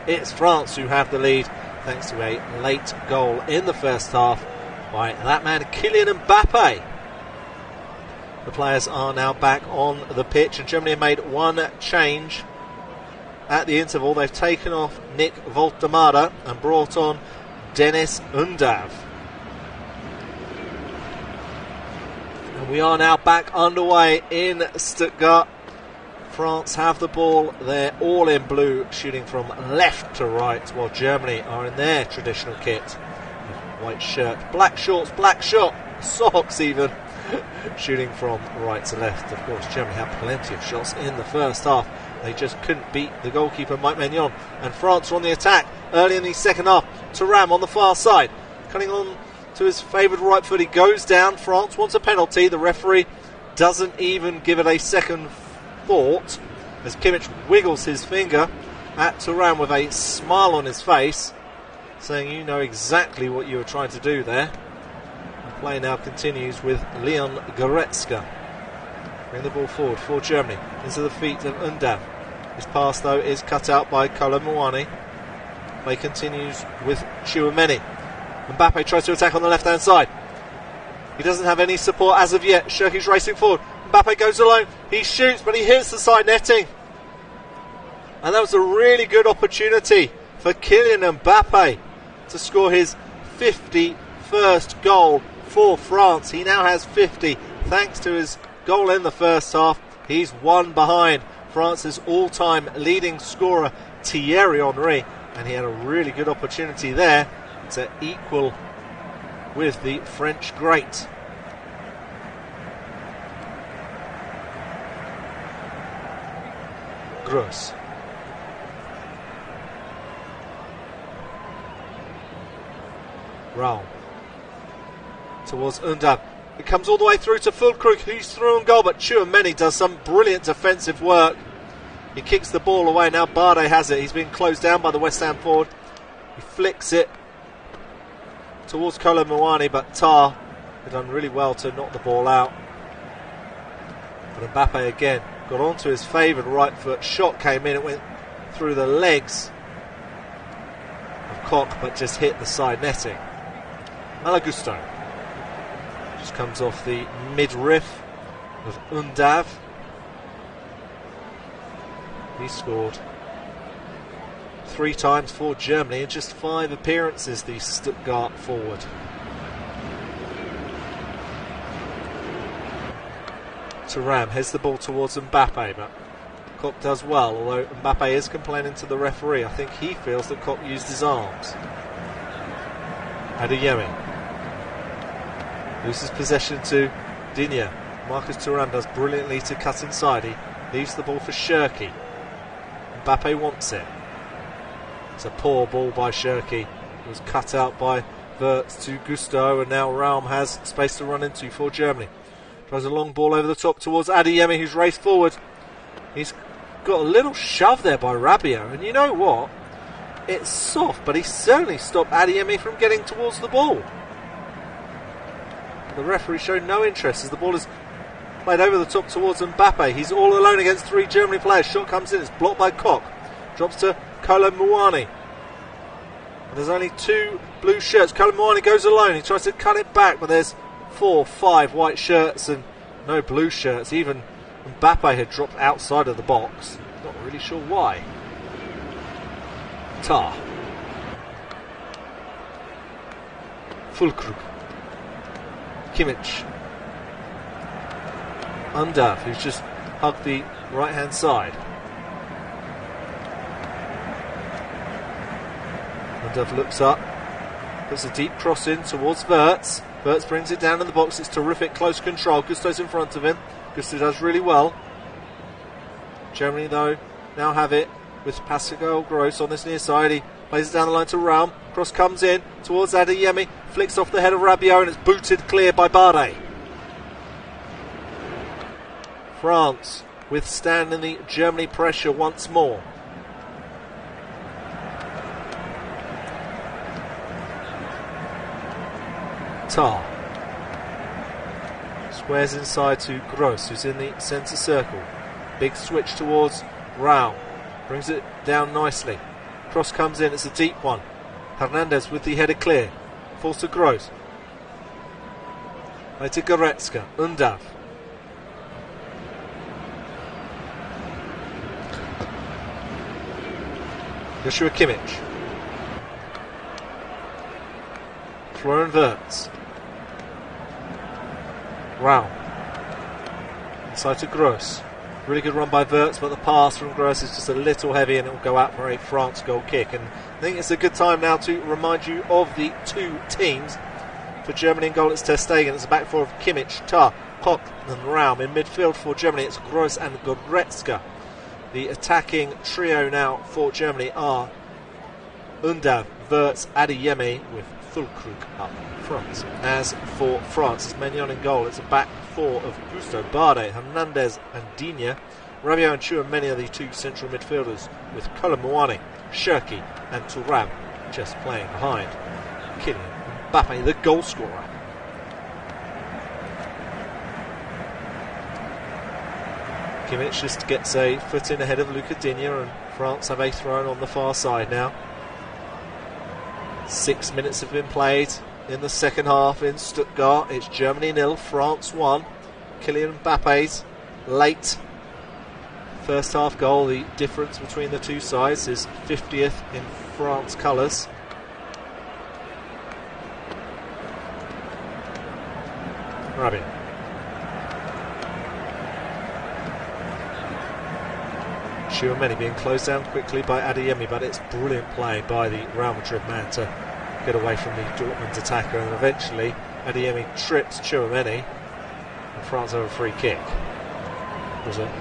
it's France who have the lead thanks to a late goal in the first half by that man Kylian Mbappe. The players are now back on the pitch, and Germany have made one change at the interval. They've taken off Nick Woltemade and brought on Dennis Undav. And we are now back underway in Stuttgart. France have the ball. They're all in blue, shooting from left to right, while Germany are in their traditional kit. White shirt, black shorts, black shot, socks even, shooting from right to left. Of course, Germany had plenty of shots in the first half. They just couldn't beat the goalkeeper, Mike Maignan. And France are on the attack early in the second half. Thuram on the far side, cutting on to his favoured right foot. He goes down. France wants a penalty. The referee doesn't even give it a second thought as Kimmich wiggles his finger at Thuram with a smile on his face, saying, "You know exactly what you were trying to do there." The play now continues with Leon Goretzka. Bring the ball forward for Germany into the feet of Undav. His pass though is cut out by Kolo Muani. Play continues with Tchouameni. Mbappe tries to attack on the left hand side. He doesn't have any support as of yet. Cherki's racing forward. Mbappe goes alone. He shoots, but he hits the side netting. And that was a really good opportunity for Kylian Mbappe to score his 51st goal for France. He now has 50 thanks to his goal in the first half. He's one behind France's all-time leading scorer Thierry Henry, and he had a really good opportunity there to equal with the French great. Gross. Raum towards Undav. It comes all the way through to Füllkrug, who's through on goal, but Tchouameni does some brilliant defensive work. He kicks the ball away. Now Bardet has it. He's been closed down by the West Ham forward. He flicks it towards Kolo Muani, but Tar had done really well to knock the ball out. But Mbappe again got onto his favoured right foot. Shot came in. It went through the legs of Koch, but just hit the side netting. Malagusto just comes off the midriff of Undav. He scored 3 times for Germany in just 5 appearances, the Stuttgart forward. Thuram heads the ball towards Mbappe, but Koch does well, although Mbappe is complaining to the referee. I think he feels that Koch used his arms. Adeyemi loses possession to Digne. Marcus Thuram does brilliantly to cut inside. He leaves the ball for Cherki. Mbappe wants it. It's a poor ball by Cherki. It was cut out by Wirtz to Gusto, and now Raum has space to run into for Germany. Tries a long ball over the top towards Adeyemi, who's raced forward. He's got a little shove there by Rabiot, and you know what? It's soft, but he certainly stopped Adeyemi from getting towards the ball. The referee showed no interest as the ball is played over the top towards Mbappe. He's all alone against 3 Germany players. Shot comes in, it's blocked by Koch. Drops to Kolo Muani. And there's only 2 blue shirts. Kolo Muani goes alone. He tries to cut it back, but there's 4, 5 white shirts and no blue shirts. Even Mbappe had dropped outside of the box. Not really sure why. Tar. Füllkrug. Kimmich. Undav, who's just hugged the right hand side. Undav looks up, puts a deep cross in towards Wirtz. Wirtz brings it down in the box. It's terrific close control. Gusto's in front of him. Gusto does really well. Germany though now have it with Pascal Gross on this near side. He plays it down the line to Raum. Cross comes in towards Adeyemi, flicks off the head of Rabiot, and it's booted clear by Bardet. France withstanding the Germany pressure once more. Tar Squares inside to Gross, who's in the centre circle. Big switch towards Rao. Brings it down nicely. Cross comes in, it's a deep one. Hernandez with the header clear. Falls to Gross. Right to Goretzka. Undav. Joshua Kimmich. Florian Wirtz. Rao. Inside to Gross. Really good run by Wirtz, but the pass from Gross is just a little heavy and it will go out for a France goal kick. And I think it's a good time now to remind you of the two teams. For Germany in goal, it's Ter Stegen. It's a back four of Kimmich, Tah, Koch and Raum. In midfield for Germany, it's Gross and Goretzka. The attacking trio now for Germany are Undav, Wirtz, Adeyemi with Füllkrug up front. As for France, it's Maignan in goal. It's a back four of Gusto, Bardet, Hernandez and Digne. Rabiot and Tchouaméni are the two central midfielders with Kolomuani, Cherki and Thuram just playing behind. Kylian Mbappe, the goal scorer. Kimmich just gets a foot in ahead of Luca Digne, and France have a throw on the far side now. 6 minutes have been played in the second half in Stuttgart. It's Germany 0, France 1. Kylian Mbappe's late first half goal. The difference between the two sides is 50th in France colours. Rabiot. Tchouaméni being closed down quickly by Adeyemi, but it's brilliant play by the Real Madrid man to get away from the Dortmund attacker, and eventually Adeyemi trips Tchouaméni and France have a free kick. It was a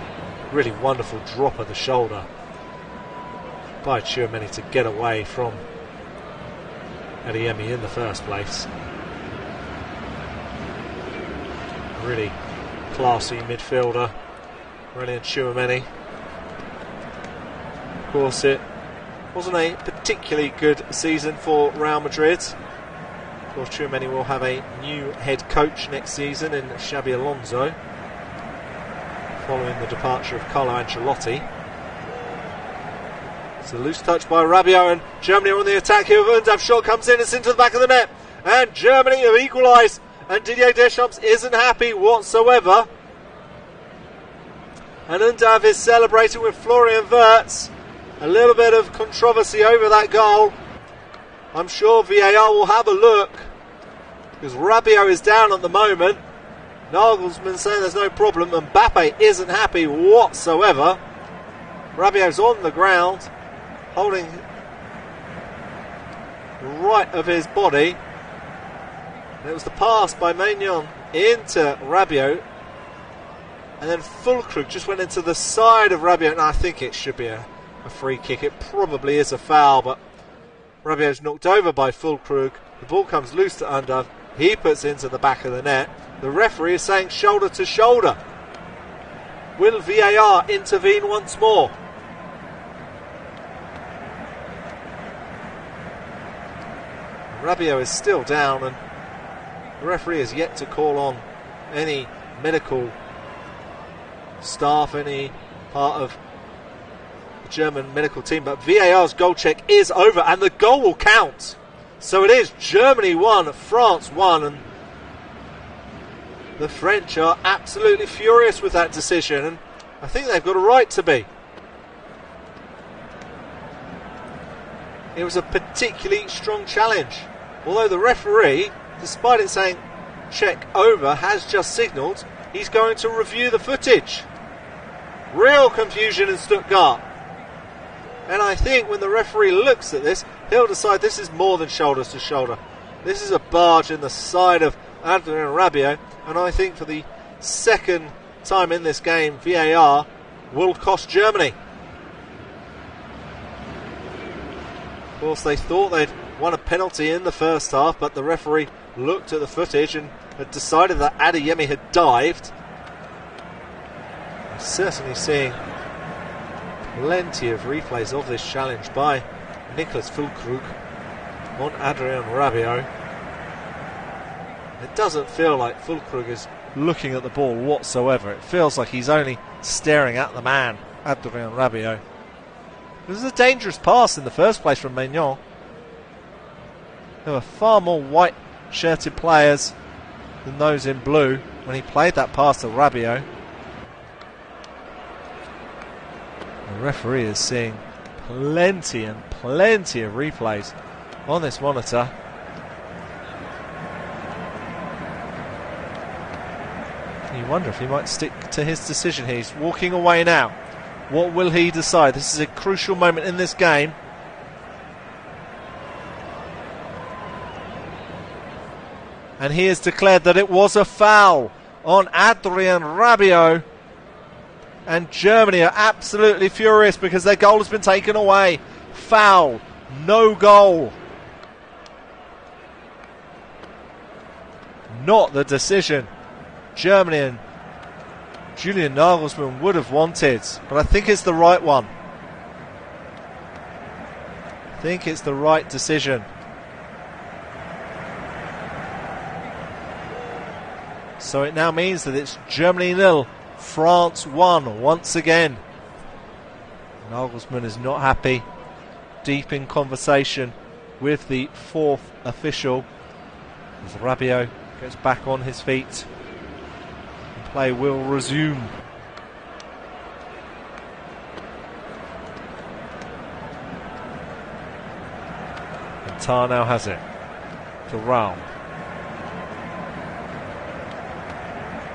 really wonderful drop of the shoulder by Tchouaméni to get away from Adeyemi in the first place. Really classy midfielder, brilliant Tchouaméni. Of course, it wasn't a particularly good season for Real Madrid. Of course, Tchouaméni will have a new head coach next season in Xabi Alonso, following the departure of Carlo Ancelotti. It's a loose touch by Rabiot, and Germany are on the attack here. Undav shot comes in, it's into the back of the net, and Germany have equalised, and Didier Deschamps isn't happy whatsoever. And Undav is celebrating with Florian Wirtz. A little bit of controversy over that goal. I'm sure VAR will have a look, because Rabiot is down at the moment. Nagelsmann saying there's no problem, and Mbappe isn't happy whatsoever. Rabiot's on the ground, holding right of his body. And it was the pass by Maignan into Rabiot, and then Füllkrug just went into the side of Rabiot, and I think it should be a free kick. It probably is a foul, but Rabiot's knocked over by Füllkrug. The ball comes loose to Undav. He puts it into the back of the net. The referee is saying shoulder to shoulder. Will VAR intervene once more? Rabiot is still down, and the referee has yet to call on any medical staff, any part of German medical team, but VAR's goal check is over and the goal will count. So it is Germany 1, France 1, and the French are absolutely furious with that decision, and I think they've got a right to be. It was a particularly strong challenge, although the referee, despite it saying check over, has just signalled he's going to review the footage. Real confusion in Stuttgart. And I think when the referee looks at this, he'll decide this is more than shoulders to shoulder. This is a barge in the side of Adrien Rabiot, and I think for the second time in this game, VAR will cost Germany. Of course, they thought they'd won a penalty in the first half, but the referee looked at the footage and had decided that Adeyemi had dived. I'm certainly seeing plenty of replays of this challenge by Niklas Füllkrug on Adrien Rabiot. It doesn't feel like Füllkrug has looking at the ball whatsoever. It feels like he's only staring at the man, Adrien Rabiot. It was a dangerous pass in the first place from Maignan. There were far more white-shirted players than those in blue when he played that pass to Rabiot. The referee is seeing plenty and plenty of replays on this monitor. You wonder if he might stick to his decision here. He's walking away now. What will he decide? This is a crucial moment in this game. And he has declared that it was a foul on Adrien Rabiot. And Germany are absolutely furious because their goal has been taken away. Foul. No goal. Not the decision Germany and Julian Nagelsmann would have wanted, but I think it's the right one. I think it's the right decision. So it now means that it's Germany 0, France 1 once again. Nagelsmann is not happy. Deep in conversation with the fourth official as Rabiot gets back on his feet. Play will resume. And Tar now has it to Raum.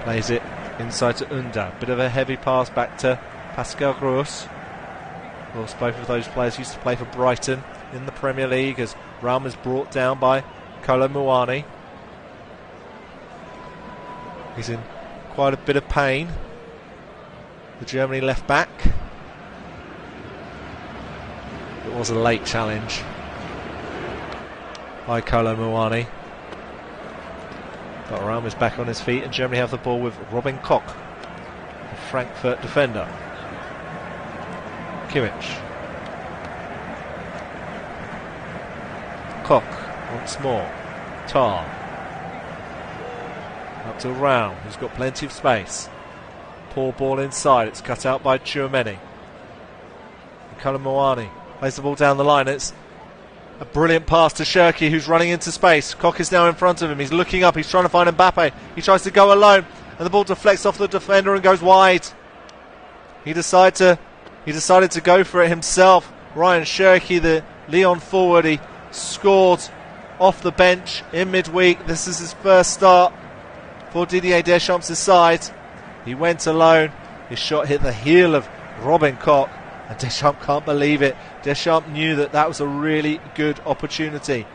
Plays it inside to Under. Bit of a heavy pass back to Pascal Gross. Of course, both of those players used to play for Brighton in the Premier League as Raum is brought down by Kolo Muani. He's in quite a bit of pain, the Germany left back. It was a late challenge by Kolo Muani, but Raum is back on his feet and Germany have the ball with Robin Koch, the Frankfurt defender. Kimmich. Koch once more. Tar. Up to Raum, who's got plenty of space. Poor ball inside, it's cut out by Tchouameni. Kolo Muani plays the ball down the line. It's a brilliant pass to Cherki, who's running into space. Koch is now in front of him, he's looking up, he's trying to find Mbappe. He tries to go alone, and the ball deflects off the defender and goes wide. He decided to go for it himself. Ryan Cherki, the Lyon forward, he scored off the bench in midweek. This is his first start for Didier Deschamps' side. He went alone. His shot hit the heel of Robin Koch, and Deschamps can't believe it. Deschamps knew that that was a really good opportunity.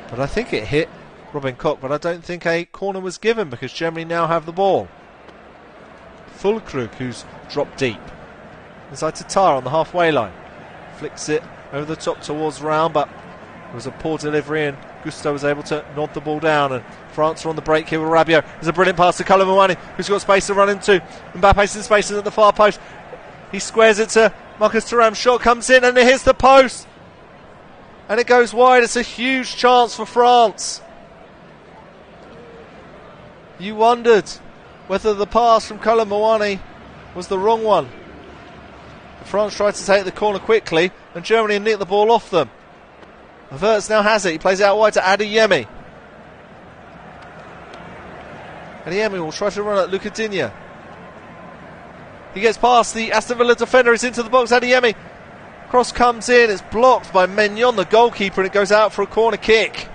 But I think it hit Robin Koch, but I don't think a corner was given because Germany now have the ball. Füllkrug, who's dropped deep. Inside to Tar on the halfway line. Flicks it over the top towards Raum, but it was a poor delivery and Gusto was able to nod the ball down, and France are on the break here with Rabiot. There's a brilliant pass to Kolo Muani, who's got space to run into. Mbappe's in space at the far post. He squares it to Marcus Thuram. Shot comes in and it hits the post. And it goes wide. It's a huge chance for France. You wondered whether the pass from Kolo Muani was the wrong one. France tried to take the corner quickly and Germany nicked the ball off them. Havertz now has it. He plays it out wide to Adeyemi. Adeyemi will try to run at Luca Digne. He gets past the Aston Villa defender. He's into the box. Adeyemi. Cross comes in. It's blocked by Maignan, the goalkeeper, and it goes out for a corner kick.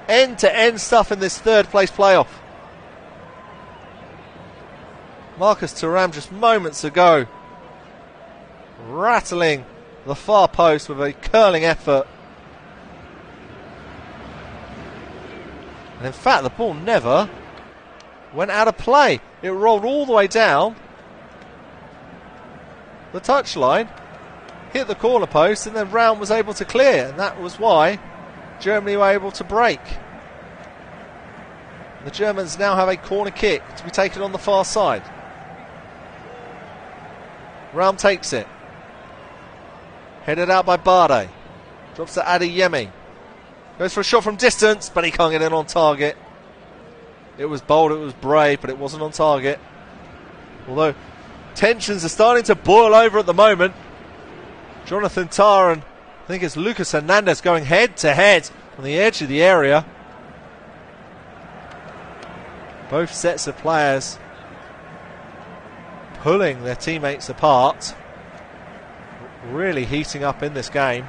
End-to-end stuff in this third place playoff. Marcus Thuram just moments ago rattling the far post with a curling effort. And in fact, the ball never went out of play. It rolled all the way down the touchline, hit the corner post, and then Raum was able to clear. And that was why Germany were able to break. The Germans now have a corner kick to be taken on the far side. Raum takes it. Headed out by Bardet. Drops to Adeyemi. Goes for a shot from distance, but he can't get in on target. It was bold, it was brave, but it wasn't on target. Although tensions are starting to boil over at the moment. Jonathan Tah and I think it's Lucas Hernandez going head to head on the edge of the area. Both sets of players pulling their teammates apart. Really heating up in this game.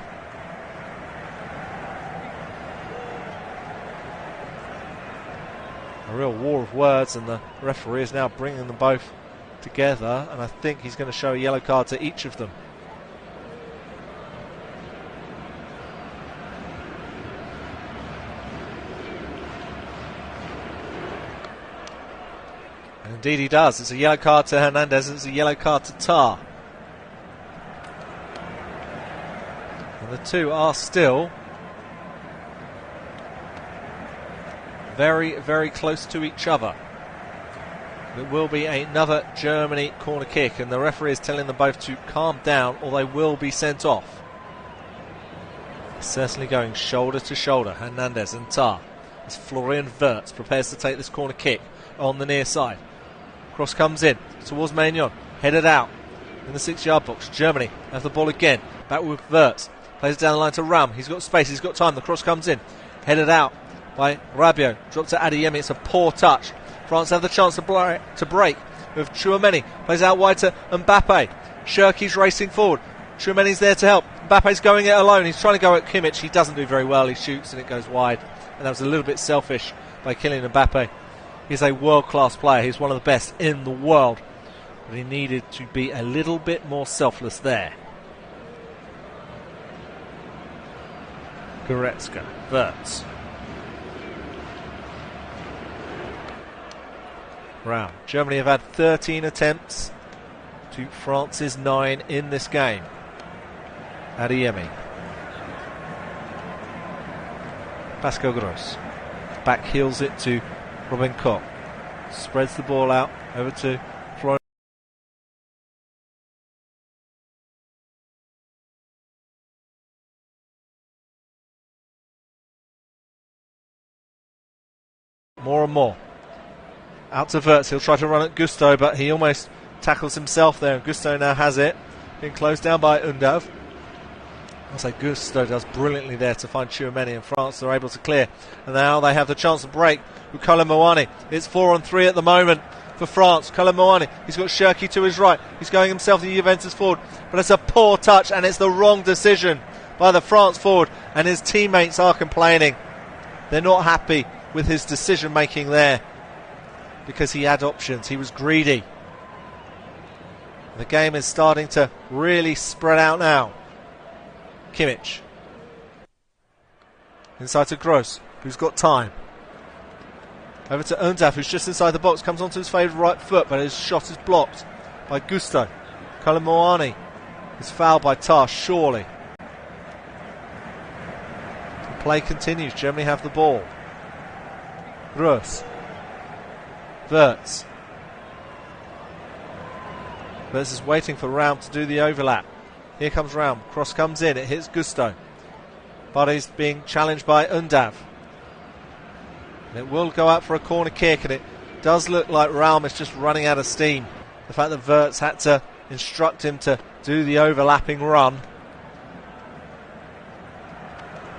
A real war of words, and the referee is now bringing them both together, and I think he's going to show a yellow card to each of them. And indeed he does. It's a yellow card to Hernandez, and it's a yellow card to Tah. And the two are still very, very close to each other. It will be another Germany corner kick, and the referee is telling them both to calm down or they will be sent off. Certainly going shoulder to shoulder, Hernandez and Tah, as Florian Wirtz prepares to take this corner kick on the near side. Cross comes in towards Maignan, headed out in the 6-yard box. Germany have the ball again, back with Wirtz, plays it down the line to Ram. He's got space, he's got time. The cross comes in, headed out by Rabiot, dropped to Adeyemi. It's a poor touch. France have the chance to break with Tchouameni. Plays out wide to Mbappe. Cherki's racing forward. Tchouameni's there to help. Mbappe's going it alone. He's trying to go at Kimmich. He doesn't do very well. He shoots and it goes wide. And that was a little bit selfish by Kylian Mbappe. He's a world-class player. He's one of the best in the world. But he needed to be a little bit more selfless there. Goretzka, Wirtz. Round. Germany have had 13 attempts to France's 9 in this game. Adeyemi. Pascal Gross. Back heels it to Robin Koch. Spreads the ball out over to Florian. More and more. Out to Wirtz, he'll try to run at Gusto, but he almost tackles himself there. Gusto now has it, being closed down by Undav. I'll say Gusto does brilliantly there to find Tchouameni, and France are able to clear. And now they have the chance to break with Kolo Muani. It's 4-on-3 at the moment for France. Kolo Muani, he's got Cherki to his right. He's going himself to Juventus forward, but it's a poor touch, and it's the wrong decision by the France forward, and his teammates are complaining. They're not happy with his decision making there, because he had options. He was greedy. The game is starting to really spread out now. Kimmich. Inside to Gross, who's got time. Over to Undav, who's just inside the box. Comes onto his favourite right foot, but his shot is blocked by Gusto. Kolo Muani is fouled by Tah, surely. The play continues. Germany have the ball. Gross. Wirtz. Wirtz is waiting for Raum to do the overlap. Here comes Raum. Cross comes in. It hits Gusto. But he's being challenged by Undav. And it will go out for a corner kick, and it does look like Raum is just running out of steam. The fact that Wirtz had to instruct him to do the overlapping run,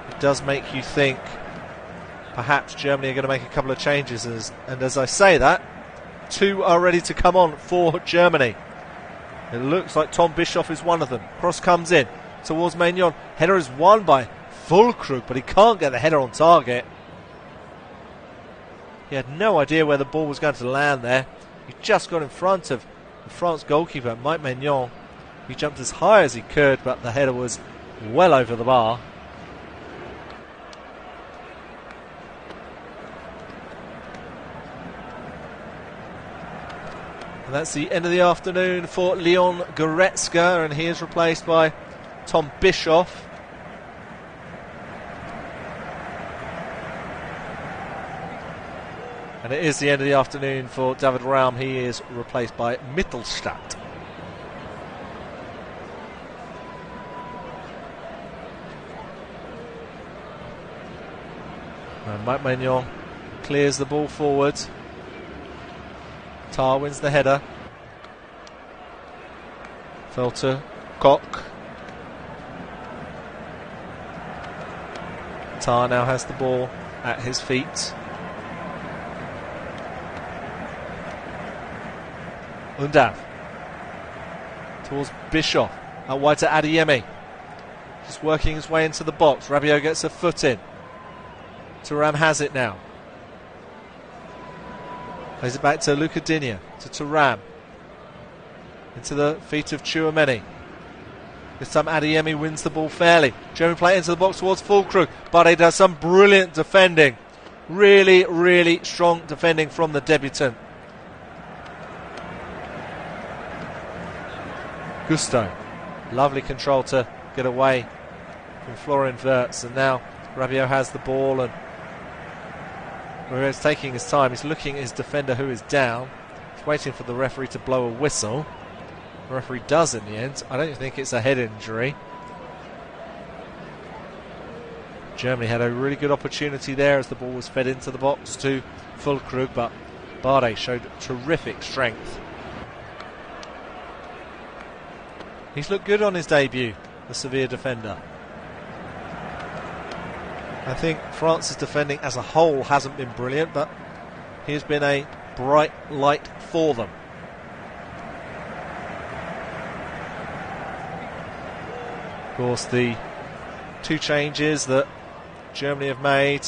it does make you think perhaps Germany are going to make a couple of changes, and as I say that, 2 are ready to come on for Germany. It looks like Tom Bischoff is one of them. Cross comes in towards Maignan. Header is won by Füllkrug, but he can't get the header on target. He had no idea where the ball was going to land there. He just got in front of the France goalkeeper, Mike Maignan. He jumped as high as he could, but the header was well over the bar. And that's the end of the afternoon for Leon Goretzka, and he is replaced by Tom Bischoff. And it is the end of the afternoon for David Raum. He is replaced by Mittelstadt. And Mike Maignan clears the ball forward. Tar wins the header. Fell to Koch. Tar now has the ball at his feet. Undav towards Bischoff, out wide to Adeyemi, just working his way into the box. Rabiot gets a foot in. Thuram has it now, plays it back to Luca Digne, to Thuram, into the feet of Tchouameni. This time Adeyemi wins the ball fairly. German play into the box towards Füllkrug, but he does some brilliant defending, really strong defending from the debutant. Gusto, lovely control to get away from Florian Wirtz, and now Rabiot has the ball, and Rabiot's taking his time. He's looking at his defender who is down. He's waiting for the referee to blow a whistle. The referee does in the end. I don't think it's a head injury. Germany had a really good opportunity there as the ball was fed into the box to Füllkrug, but Bardet showed terrific strength. He's looked good on his debut, the Sevilla defender. I think France's defending as a whole hasn't been brilliant, but he has been a bright light for them. Of course, the two changes that Germany have made.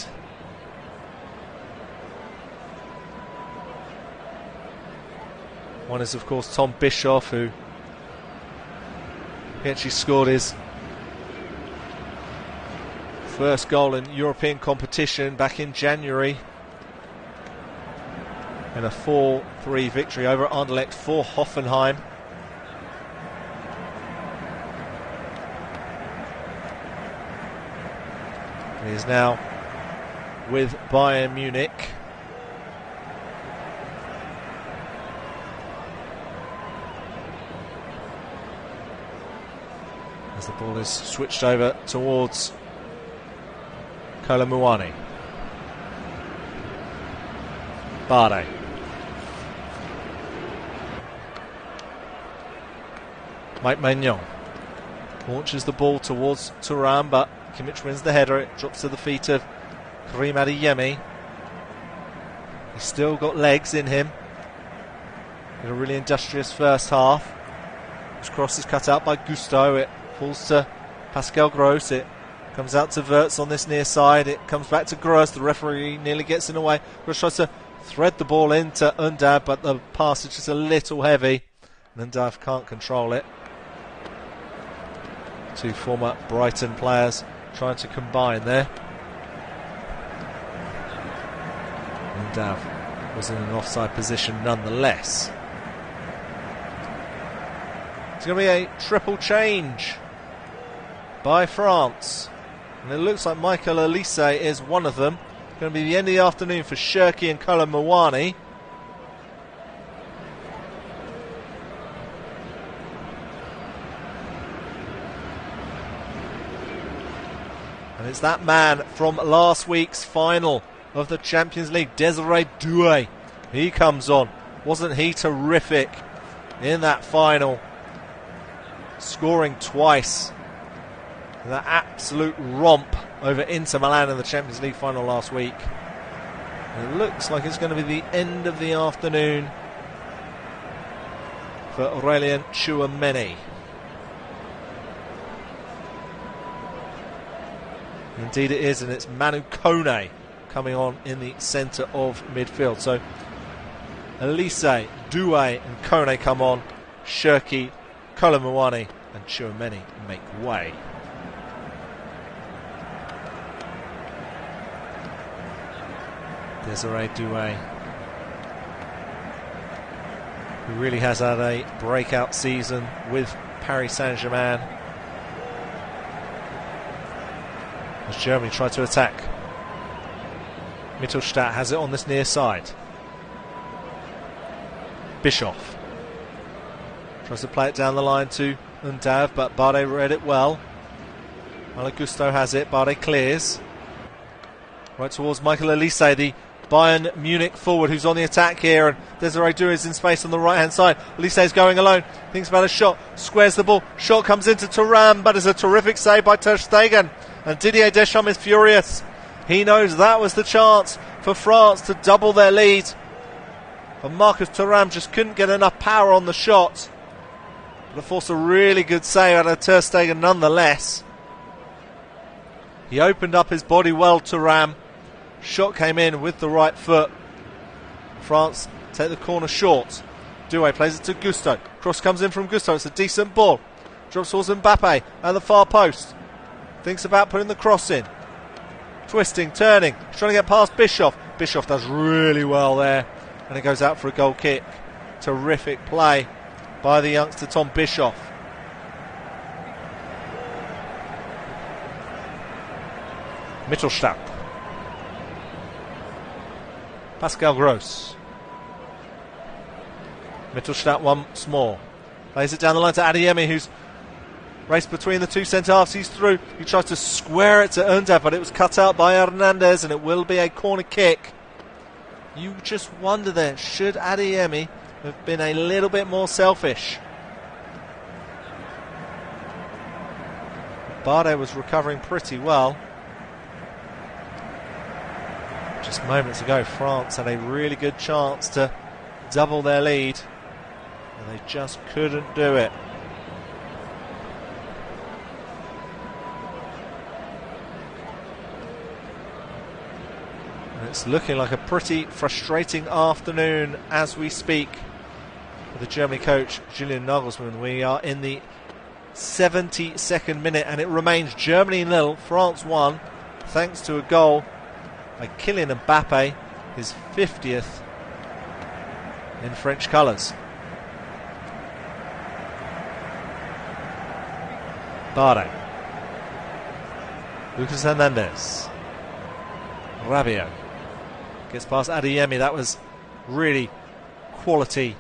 One is, of course, Tom Bischoff, who he actually scored his first goal in European competition back in January in a 4-3 victory over Anderlecht for Hoffenheim. He is now with Bayern Munich. As the ball is switched over towards Kolo Muani. Bardet. Mike Maignan launches the ball towards Thuram, but Kimmich wins the header. It drops to the feet of Karim Adeyemi. He's still got legs in him. In a really industrious first half. His cross is cut out by Gusto. It falls to Pascal Gross. It comes out to Wirtz on this near side. It comes back to Gross. The referee nearly gets in the way. Gross tries to thread the ball into Undav, but the pass is just a little heavy. And Undav can't control it. Two former Brighton players trying to combine there. Undav was in an offside position nonetheless. It's going to be a triple change by France, and it looks like Michael Olise is one of them. It's going to be the end of the afternoon for Cherki and Kolo Muani. And it's that man from last week's final of the Champions League, Desiree Doué. He comes on. Wasn't he terrific in that final? Scoring twice. That absolute romp over Inter Milan in the Champions League final last week. And it looks like it's going to be the end of the afternoon for Aurélien Tchouameni. Indeed it is, and it's Manu Kone coming on in the centre of midfield. So Olise, Doué and Kone come on. Cherki, Kolo Muani and Tchouameni make way. Desiree Doué, who really has had a breakout season with Paris Saint-Germain. As Germany try to attack. Mittelstadt has it on this near side. Bischoff tries to play it down the line to Undav, but Bardet read it well. Malo Gusto has it, Bardet clears. Right towards Michael Elise, the Bayern Munich forward who's on the attack here, and Desiree Doué is in space on the right hand side. Elise is going alone, thinks about a shot, squares the ball, shot comes into Thuram, but it's a terrific save by Ter Stegen, and Didier Deschamps is furious. He knows that was the chance for France to double their lead, but Marcus Thuram just couldn't get enough power on the shot, but forced a really good save out of Ter Stegen nonetheless. He opened up his body well, Thuram. Shot came in with the right foot. France take the corner short. Doué plays it to Gusto. Cross comes in from Gusto. It's a decent ball. Drops towards Mbappe at the far post. Thinks about putting the cross in. Twisting, turning. He's trying to get past Bischoff. Bischoff does really well there. And it goes out for a goal kick. Terrific play by the youngster Tom Bischoff. Mittelstadt. Pascal Gross. Mittelstadt once more. Plays it down the line to Adeyemi, who's raced between the two centre-halves. He's through. He tries to square it to Undav, but it was cut out by Hernandez, and it will be a corner kick. You just wonder there, should Adeyemi have been a little bit more selfish? Bardet was recovering pretty well. Just moments ago, France had a really good chance to double their lead, and they just couldn't do it. And it's looking like a pretty frustrating afternoon as we speak for the Germany coach Julian Nagelsmann. We are in the 72nd minute, and it remains Germany 0, France 1, thanks to a goal by Kylian Mbappe, his 50th in French colours. Bardet. Lucas Hernandez. Rabiot. Gets past Adeyemi. That was really quality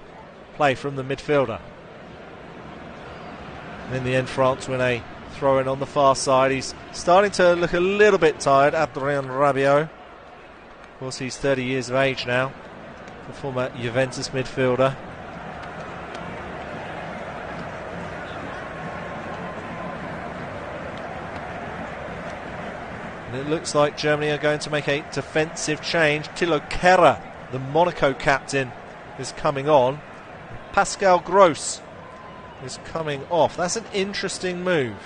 play from the midfielder. And in the end, France win a throw-in on the far side. He's starting to look a little bit tired, Adrien Rabiot. Of course, he's 30 years of age now, the former Juventus midfielder. And it looks like Germany are going to make a defensive change. Thilo Kehrer, the Monaco captain, is coming on. Pascal Gross is coming off. That's an interesting move.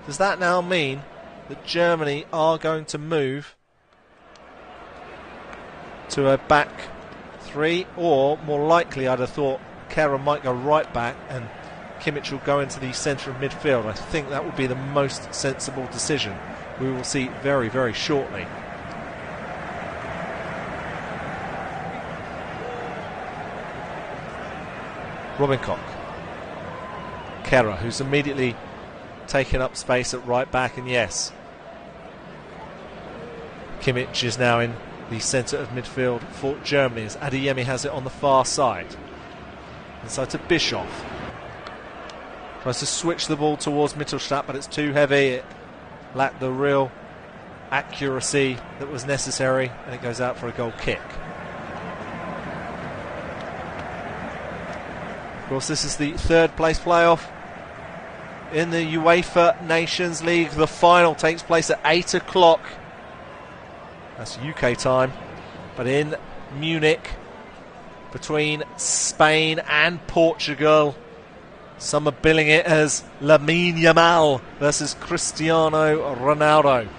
Does that now mean that Germany are going to move to a back three, or more likely I'd have thought Kehrer might go right back and Kimmich will go into the centre of midfield? I think that would be the most sensible decision. We will see very, very shortly. Robin Koch. Kehrer, who's immediately taken up space at right back, and yes, Kimmich is now in the centre of midfield for Germany as Adeyemi has it on the far side. Inside to Bischoff. Tries to switch the ball towards Mittelstadt, but it's too heavy. It lacked the real accuracy that was necessary, and it goes out for a goal kick. Of course, this is the third place playoff in the UEFA Nations League. The final takes place at 8 o'clock. That's UK time, but in Munich, between Spain and Portugal. Some are billing it as Lamine Yamal versus Cristiano Ronaldo.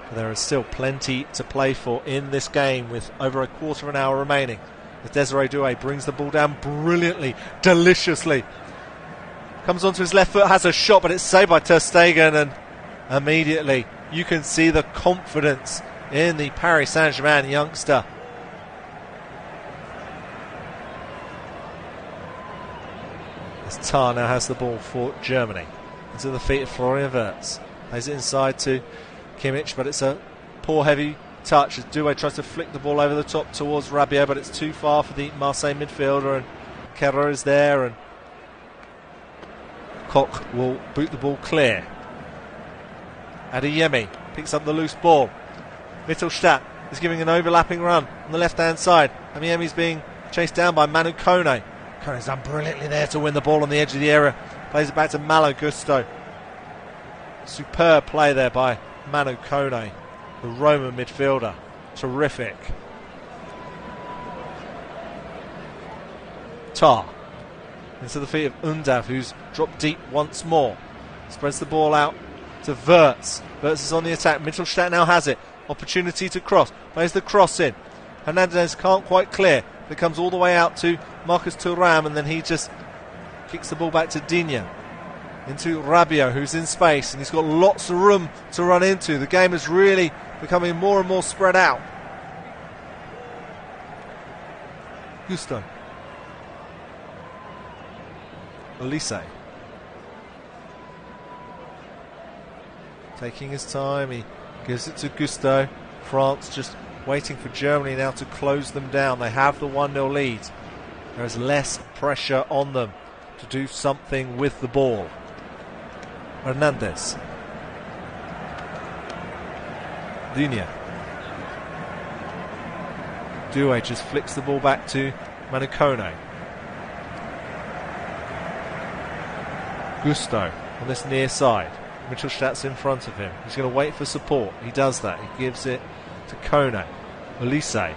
But there is still plenty to play for in this game with over a quarter of an hour remaining. As Desiree Doué brings the ball down brilliantly, deliciously. Comes onto his left foot, has a shot, but it's saved by Ter Stegen, and immediately you can see the confidence in the Paris Saint-Germain youngster. As Tar now has the ball for Germany. Into the feet of Florian Wirtz. Plays it inside to Kimmich, but it's a poor heavy touch as Doué tries to flick the ball over the top towards Rabiot, but it's too far for the Marseille midfielder, and Kehrer is there, and Koch will boot the ball clear. Adeyemi picks up the loose ball. Mittelstadt is giving an overlapping run on the left-hand side. Amiemi's being chased down by Manu Kone. Kone's done brilliantly there to win the ball on the edge of the area. Plays it back to Malo Gusto. Superb play there by Manu Kone, the Roman midfielder. Terrific. Tar into the feet of Undav, who's dropped deep once more. Spreads the ball out to Wirtz. Wirtz is on the attack. Mittelstadt now has it. Opportunity to cross. Plays the cross in. Hernandez can't quite clear. It comes all the way out to Marcus Thuram, and then he just kicks the ball back to Digne. Into Rabiot, who's in space, and he's got lots of room to run into. The game is really becoming more and more spread out. Gusto. Olise. Taking his time, he gives it to Gusto. France just waiting for Germany now to close them down. They have the 1-0 lead. There is less pressure on them to do something with the ball. Hernandez. Digne. Doué just flicks the ball back to Manu Kone. Gusto on this near side. Mittelstadt's in front of him. He's going to wait for support. He does that. He gives it to Kone. Olise.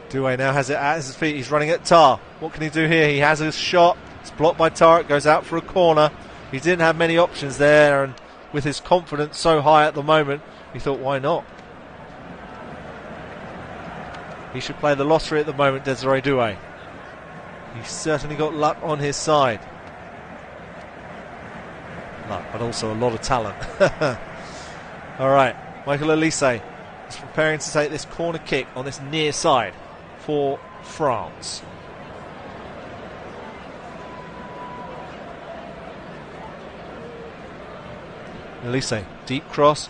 Doué now has it at his feet. He's running at Tar. What can he do here? He has a shot. It's blocked by Tar. It goes out for a corner. He didn't have many options there, and with his confidence so high at the moment, he thought, why not? He should play the lottery at the moment, Desiree Doué. He's certainly got luck on his side. Luck, but also a lot of talent. Alright, Michael Olise is preparing to take this corner kick on this near side for France. Olise, deep cross.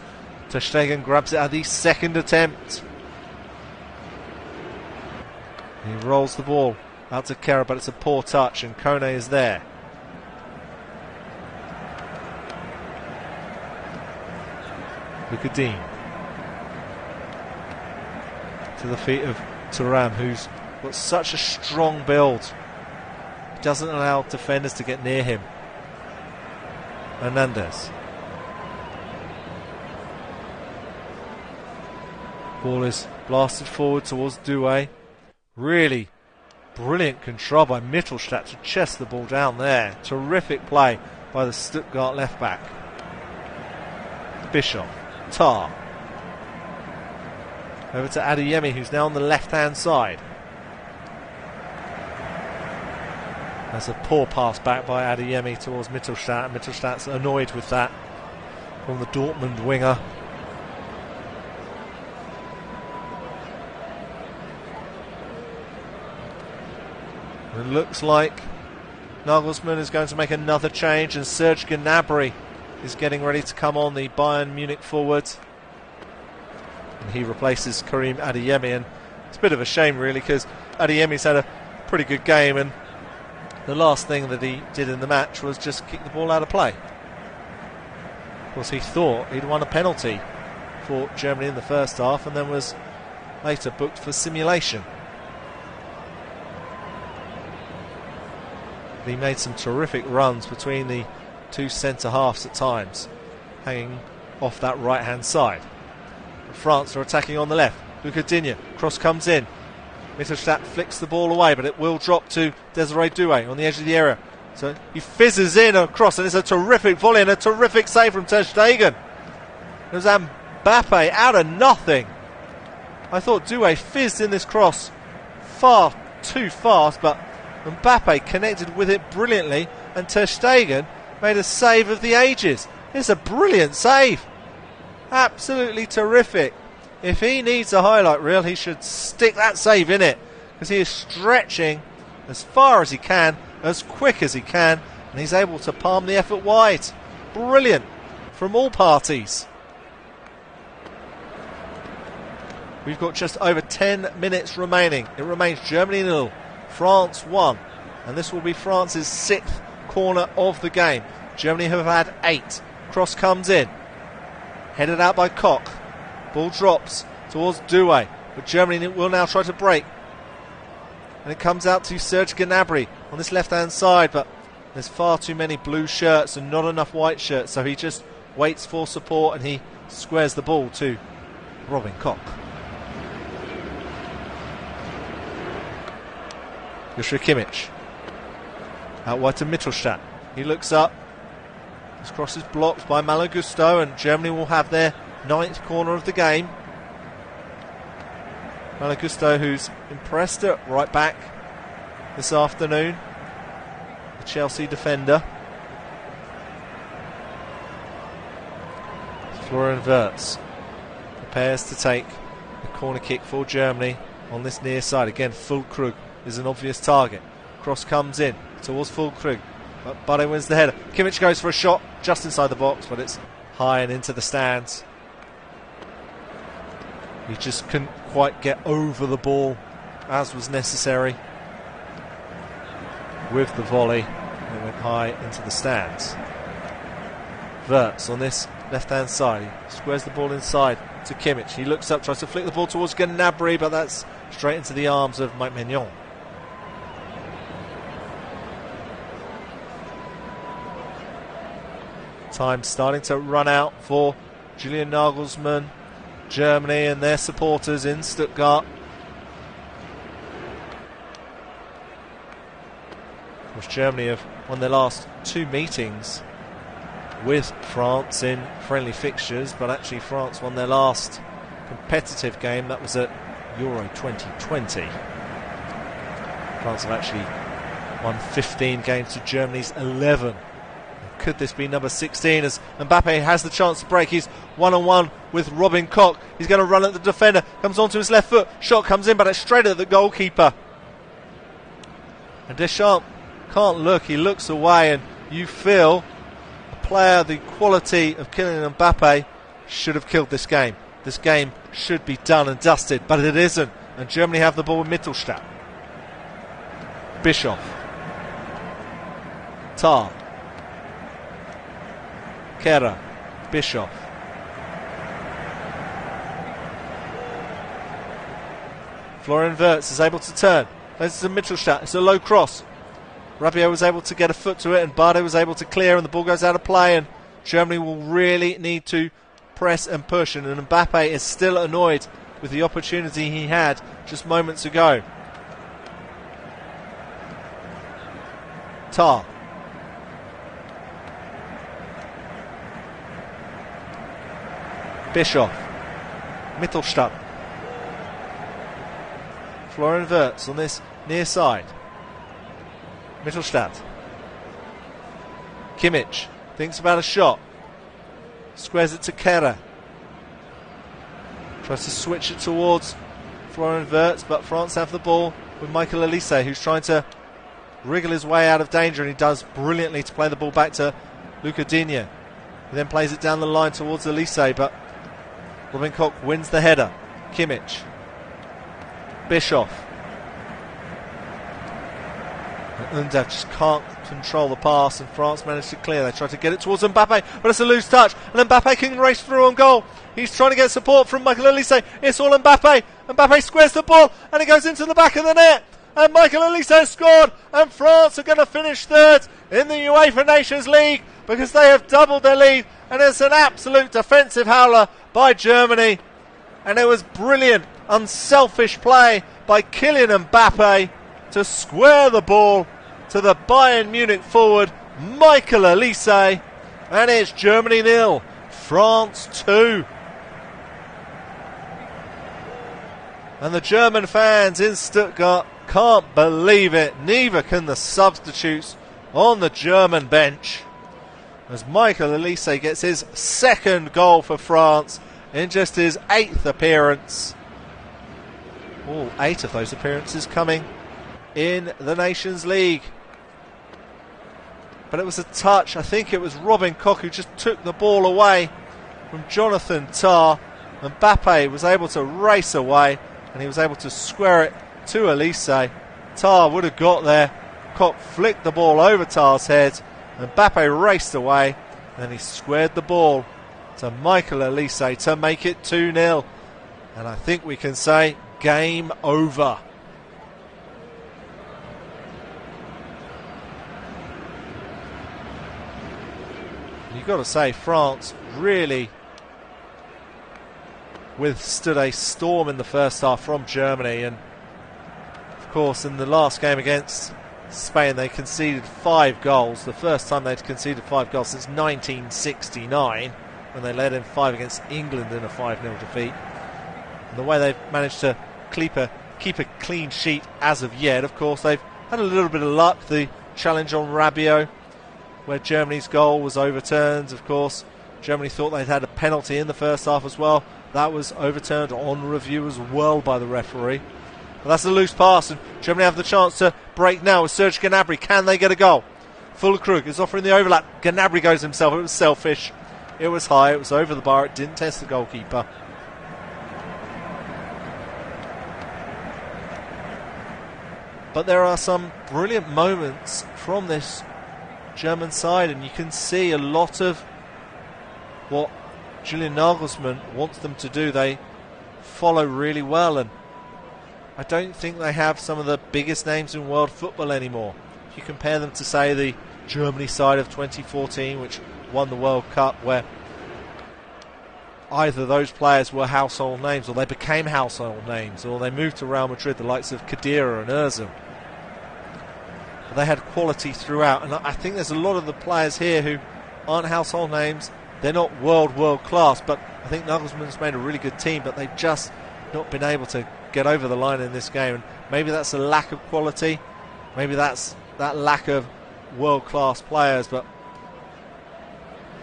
Ter Stegen grabs it at the second attempt. He rolls the ball out to Kehrer, but it's a poor touch, and Kone is there. Bukadine to the feet of Thuram, who's got such a strong build. He doesn't allow defenders to get near him. Hernandez. Ball is blasted forward towards Doué. Really brilliant control by Mittelstadt to chest the ball down there. Terrific play by the Stuttgart left back. Bischoff. Tar. Over to Adeyemi, who's now on the left-hand side. That's a poor pass back by Adeyemi towards Mittelstadt. Mittelstadt's annoyed with that from the Dortmund winger. It looks like Nagelsmann is going to make another change, and Serge Gnabry is getting ready to come on, the Bayern Munich forward. And he replaces Karim Adeyemi, and it's a bit of a shame really, because Adeyemi's had a pretty good game, and the last thing that he did in the match was just kick the ball out of play. Of course, he thought he'd won a penalty for Germany in the first half, and then was later booked for simulation. He made some terrific runs between the two centre-halves at times, hanging off that right-hand side. France are attacking on the left. Luca Digne, cross comes in. Mittelstadt flicks the ball away, but it will drop to Desiree Doué on the edge of the area. So he fizzes in across, and it's a terrific volley and a terrific save from Ter Stegen. It was Mbappe out of nothing. I thought Doué fizzed in this cross far too fast, but Mbappe connected with it brilliantly, and Ter Stegen made a save of the ages. It's a brilliant save. Absolutely terrific. If he needs a highlight reel, he should stick that save in it, because he is stretching as far as he can, as quick as he can, and he's able to palm the effort wide. Brilliant from all parties. We've got just over 10 minutes remaining. It remains Germany 0, France 1, and this will be France's 6th corner of the game. Germany have had 8 Cross comes in. Headed out by Koch. Ball drops towards Doué. But Germany will now try to break. And it comes out to Serge Gnabry on this left-hand side. But there's far too many blue shirts and not enough white shirts. So he just waits for support and he squares the ball to Robin Koch. Joshua Kimmich. Out wide to Mittelstadt. He looks up. His cross is blocked by Malo Gusto, and Germany will have their 9th corner of the game. Malo Gusto, who's impressed at right back this afternoon. The Chelsea defender. Florian Wirtz prepares to take the corner kick for Germany on this near side. Again, Füllkrug is an obvious target. Cross comes in towards Füllkrug, but Bade wins the header. Kimmich goes for a shot just inside the box, but it's high and into the stands. He just couldn't quite get over the ball as was necessary with the volley. It went high into the stands. Wirtz on this left-hand side. He squares the ball inside to Kimmich. He looks up, tries to flick the ball towards Gnabry, but that's straight into the arms of Mike Maignan. Time starting to run out for Julian Nagelsmann, Germany and their supporters in Stuttgart. Of course, Germany have won their last 2 meetings with France in friendly fixtures, but actually France won their last competitive game. That was at Euro 2020. France have actually won 15 games to Germany's 11. Could this be number 16 as Mbappe has the chance to break? He's one-on-one with Robin Koch. He's going to run at the defender. Comes onto his left foot. Shot comes in, but it's straight at the goalkeeper. And Deschamps can't look. He looks away, and you feel a player the quality of Kylian Mbappe should have killed this game. This game should be done and dusted, but it isn't. And Germany have the ball with Mittelstadt. Bischoff. Tar. Kehrer, Bischoff. Florian Wirtz is able to turn. This is a Mittelstadt. It's a low cross. Rabiot was able to get a foot to it, and Bade was able to clear, and the ball goes out of play, and Germany will really need to press and push, and Mbappe is still annoyed with the opportunity he had just moments ago. Tar. Bischoff. Mittelstadt. Florian Wirtz on this near side. Mittelstadt. Kimmich thinks about a shot. Squares it to Kehrer. Tries to switch it towards Florian Wirtz, but France have the ball with Michael Olise, who's trying to wriggle his way out of danger, and he does brilliantly to play the ball back to Luca Digne. He then plays it down the line towards Olise, but Robin Koch wins the header. Kimmich. Bischoff. And Undav just can't control the pass, and France managed to clear. They try to get it towards Mbappe, but it's a loose touch, and Mbappe can race through on goal. He's trying to get support from Michael Olise. It's all Mbappe. Mbappe squares the ball, and it goes into the back of the net. And Michael Olise has scored, and France are going to finish third in the UEFA Nations League because they have doubled their lead, and it's an absolute defensive howler by Germany. And it was brilliant, unselfish play by Kylian Mbappe to square the ball to the Bayern Munich forward, Michael Olise. And it's Germany 0, France 2. And the German fans in Stuttgart can't believe it. Neither can the substitutes on the German bench, as Michael Olise gets his second goal for France in just his 8th appearance. All 8 of those appearances coming in the Nations League. But it was a touch. I think it was Robin Koch who just took the ball away from Jonathan Tah. Mbappe was able to race away, and he was able to square it to Olise. Tah would have got there. Koch flicked the ball over Tah's head. Mbappe raced away, Then he squared the ball to Michael Elise to make it 2-0. And I think we can say game over. You've got to say, France really withstood a storm in the first half from Germany. And of course, in the last game against Spain, they conceded 5 goals. The first time they'd conceded 5 goals since 1969, when they led in 5 against England in a 5-0 defeat. And the way they've managed to keep a clean sheet as of yet, of course, they've had a little bit of luck. The challenge on Rabiot, where Germany's goal was overturned, of course. Germany thought they'd had a penalty in the first half as well. That was overturned on review as well by the referee. But that's a loose pass, and Germany have the chance to break now with Serge Gnabry. Can they get a goal? Füllkrug is offering the overlap. Gnabry goes himself. It was selfish. It was high. It was over the bar. It didn't test the goalkeeper. But there are some brilliant moments from this German side, and you can see a lot of what Julian Nagelsmann wants them to do. They follow really well, and I don't think they have some of the biggest names in world football anymore. If you compare them to, say, the Germany side of 2014, which won the World Cup, where either those players were household names, or they became household names, or they moved to Real Madrid, the likes of Khedira and Özil. They had quality throughout, and I think there's a lot of the players here who aren't household names. They're not world class, but I think Nagelsmann's made a really good team, but they've just not been able to get over the line in this game. And maybe that's a lack of quality, maybe that's that lack of world-class players, but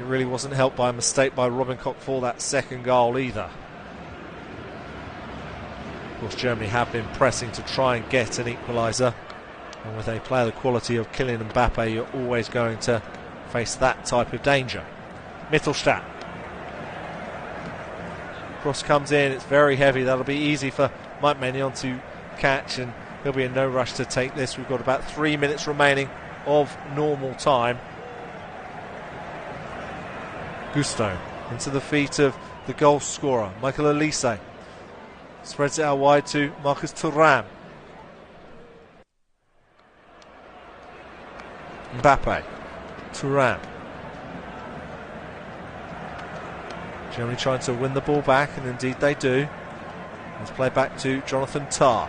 it really wasn't helped by a mistake by Robin Koch for that second goal either. Of course, Germany have been pressing to try and get an equaliser. And with a player the quality of Kylian Mbappe, you're always going to face that type of danger. Mittelstadt. Cross comes in, it's very heavy. That'll be easy for Mike Maignan to catch, and he'll be in no rush to take this. We've got about 3 minutes remaining of normal time. Gusto into the feet of the goal scorer, Michael Elise. Spreads it out wide to Marcus Thuram. Mbappe, Thuram. Germany trying to win the ball back, and indeed they do. Let's play back to Jonathan Tah.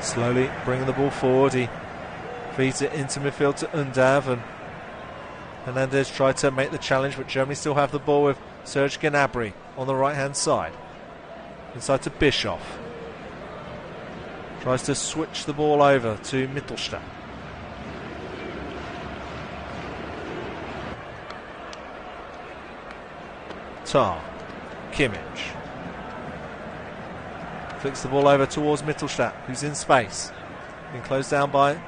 Slowly bringing the ball forward. He feeds it into midfield to Undav, and Hernandez tried to make the challenge, but Germany still have the ball with Serge Gnabry on the right hand side. Inside to Bischoff. Tries to switch the ball over to Mittelstadt. Tah. Kimmich. Flicks the ball over towards Mittelstadt, who's in space. Being closed down by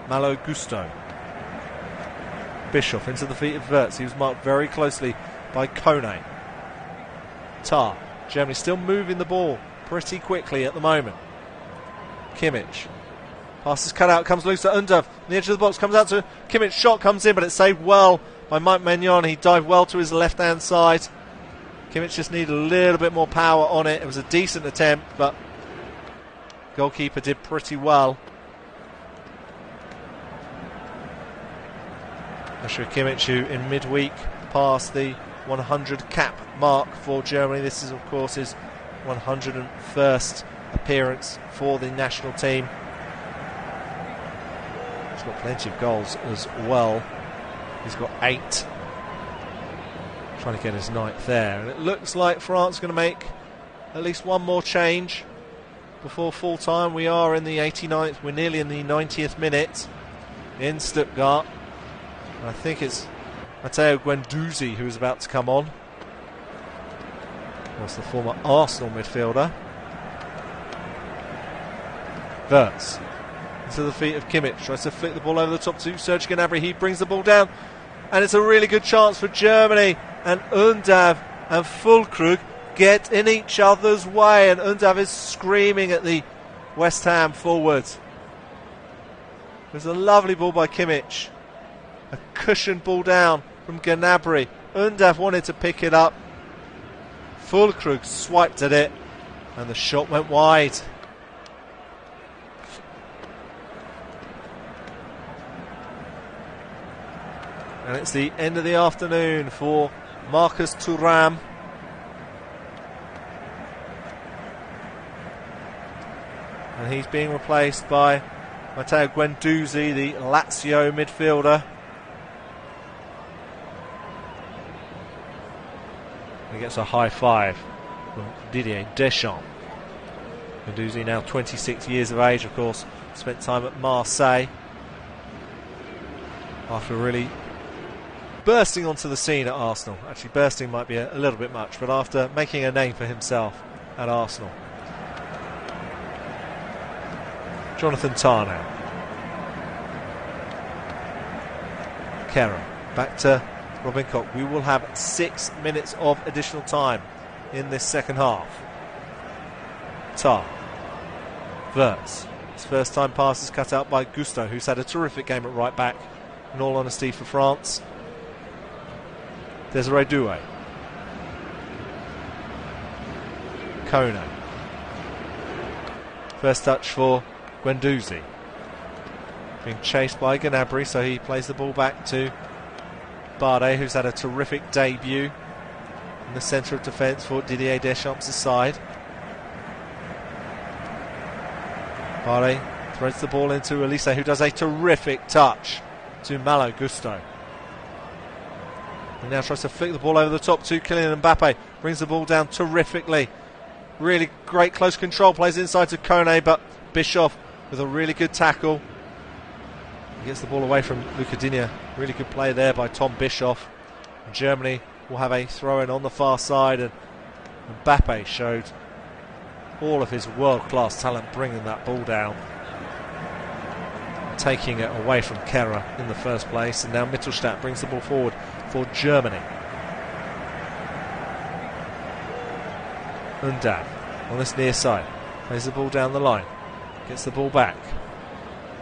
Malo Gusto. Bischoff into the feet of Wirtz. He was marked very closely by Kone. Tah. Germany still moving the ball pretty quickly at the moment. Kimmich. Pass is cut out, comes loose to Undav. On the edge of the box, comes out to Kimmich. Shot comes in, but it's saved well by Mike Maignan. He dived well to his left-hand side. Kimmich just needed a little bit more power on it. It was a decent attempt, but goalkeeper did pretty well. Joshua Kimmich, who in midweek passed the 100 cap mark for Germany. This is, of course, his 101st appearance for the national team. He's got plenty of goals as well. He's got 8. Trying to get his 9th there. And it looks like France is going to make at least one more change before full time. We are in the 89th. We're nearly in the 90th minute in Stuttgart. And I think it's Matteo Guendouzi who is about to come on. That's the former Arsenal midfielder. Wirtz into the feet of Kimmich, tries to flick the ball over the top to Serge Gnabry. He brings the ball down, and it's a really good chance for Germany. And Undav and Füllkrug get in each other's way, and Undav is screaming at the West Ham forwards. There's a lovely ball by Kimmich. A cushioned ball down from Gnabry. Undav wanted to pick it up. Füllkrug swiped at it and the shot went wide. And it's the end of the afternoon for Marcus Thuram. And he's being replaced by Matteo Guendouzi, the Lazio midfielder. He gets a high five from Didier Deschamps. Guendouzi, now 26 years of age, of course, spent time at Marseille after really bursting onto the scene at Arsenal. Actually, bursting might be a little bit much, but after making a name for himself at Arsenal. Jonathan Tah now. Kerr back to Robin Koch. We will have 6 minutes of additional time in this second half. Tah. Wirtz. His first time pass is cut out by Gusto, who's had a terrific game at right back, in all honesty, for France. Desiree Doué. Kone. First touch for Guendouzi. Being chased by Gnabry, so he plays the ball back to Bardet, who's had a terrific debut in the centre of defence for Didier Deschamps' side. Bardet threads the ball into Elise, who does a terrific touch to Malo Gusto. He now tries to flick the ball over the top to Kylian Mbappe. Brings the ball down terrifically. Really great close control. Plays inside to Kone, but Bischoff with a really good tackle. He gets the ball away from Luca Digne. Really good play there by Tom Bischoff. And Germany will have a throw-in on the far side, and Mbappe showed all of his world-class talent bringing that ball down, taking it away from Kerr in the first place. And now Mittelstadt brings the ball forward for Germany. Undav on this near side plays the ball down the line, gets the ball back,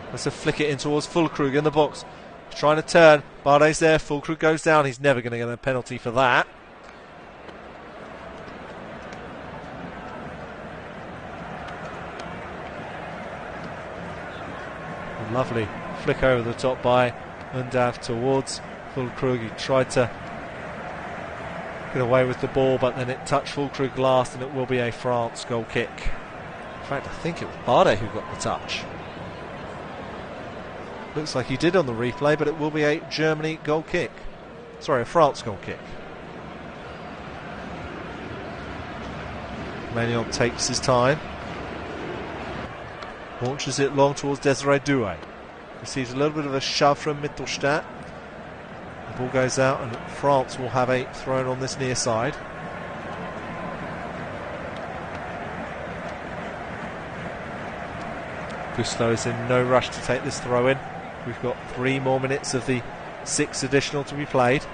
wants to flick it in towards Füllkrug in the box. He's trying to turn, Bardet's there, Füllkrug goes down. He's never going to get a penalty for that. A lovely flick over the top by Undav towards Füllkrug. He tried to get away with the ball, but then it touched Füllkrug last, and it will be a France goal kick. In fact, I think it was Bardet who got the touch. Looks like he did on the replay, but it will be a Germany goal kick. Sorry, a France goal kick. Maignan takes his time. Launches it long towards Desiree Doué. Receives a little bit of a shove from Mittelstadt. The ball goes out, and France will have a throw-in on this near side. Gusto is in no rush to take this throw-in. We've got 3 more minutes of the 6 additional to be played.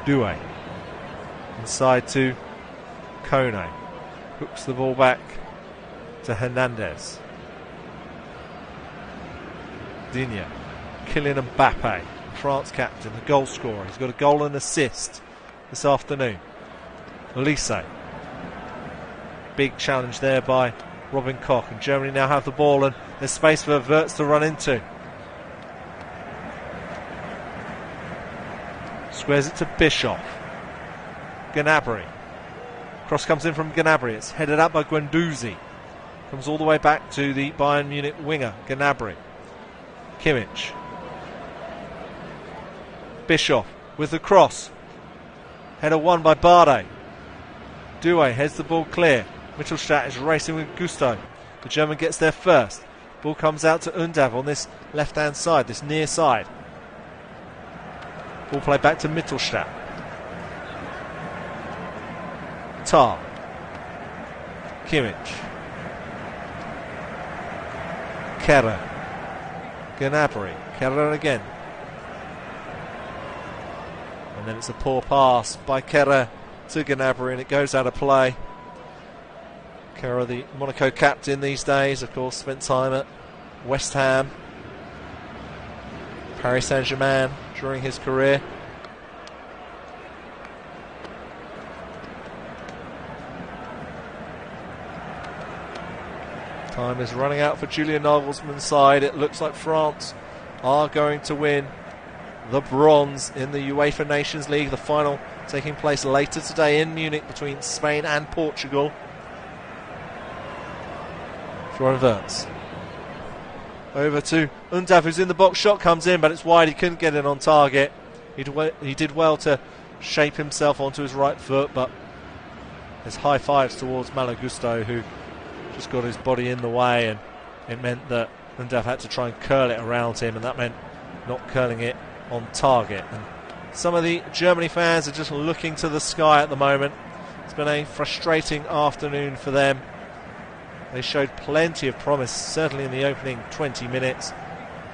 Doué inside to Kone. Hooks the ball back to Hernandez. Digne. Kylian Mbappe, France captain, the goal scorer. He's got a goal and assist this afternoon. Elise. Big challenge there by Robin Koch, and Germany now have the ball, and there's space for Wirtz to run into. Squares it to Bischoff. Gnabry. Cross comes in from Gnabry. It's headed up by Guendouzi. Comes all the way back to the Bayern Munich winger, Gnabry. Kimmich. Bischoff with the cross. Header won by Bardet. Doué heads the ball clear. Mittelstadt is racing with Gusto. The German gets there first. Ball comes out to Undav on this left-hand side, this near side. Ball play back to Mittelstadt. Tah. Kimmich. Kerr. Gnabry. Kerr again. And then it's a poor pass by Kerr to Gnabry, and it goes out of play. Kerr, the Monaco captain these days, of course, spent time at West Ham. Paris Saint-Germain during his career. Time is running out for Julian Nagelsmann's side. It looks like France are going to win the bronze in the UEFA Nations League. The final taking place later today in Munich between Spain and Portugal. Florian Wirtz. Over to Undav, who's in the box. Shot comes in, but it's wide. He couldn't get it on target. He did well to shape himself onto his right foot, but there's high fives towards Malo Gusto, who just got his body in the way, and it meant that Undav had to try and curl it around him, and that meant not curling it on target. And some of the Germany fans are just looking to the sky at the moment. It's been a frustrating afternoon for them. They showed plenty of promise, certainly in the opening 20 minutes.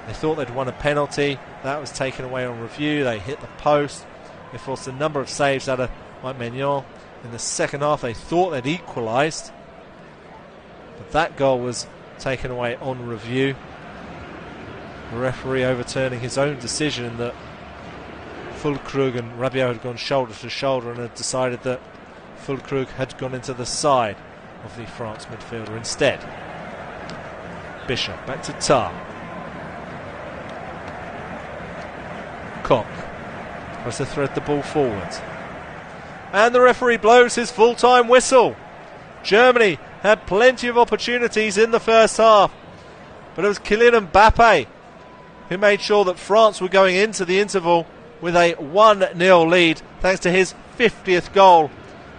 They thought they'd won a penalty. That was taken away on review. They hit the post. They forced a number of saves out of Mike Maignan. In the second half, they thought they'd equalised, but that goal was taken away on review. The referee overturning his own decision that Füllkrug and Rabiot had gone shoulder to shoulder and had decided that Füllkrug had gone into the side of the France midfielder instead. Bishop back to Tar. Koch tries to thread the ball forward. And the referee blows his full-time whistle. Germany had plenty of opportunities in the first half, but it was Kylian Mbappe who made sure that France were going into the interval with a 1-0 lead thanks to his 50th goal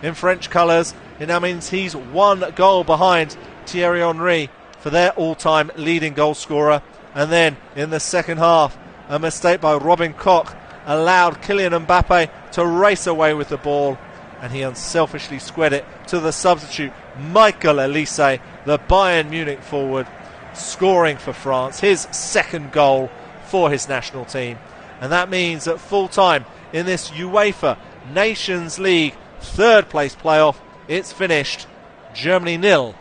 in French colours. It now means he's 1 goal behind Thierry Henry for their all-time leading goal scorer. And then in the second half, a mistake by Robin Koch allowed Kylian Mbappe to race away with the ball, and he unselfishly squared it to the substitute Michael Olise, the Bayern Munich forward, scoring for France, his second goal for his national team. And that means at full time in this UEFA Nations League third place playoff, it's finished. Germany 0,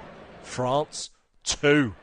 France 2.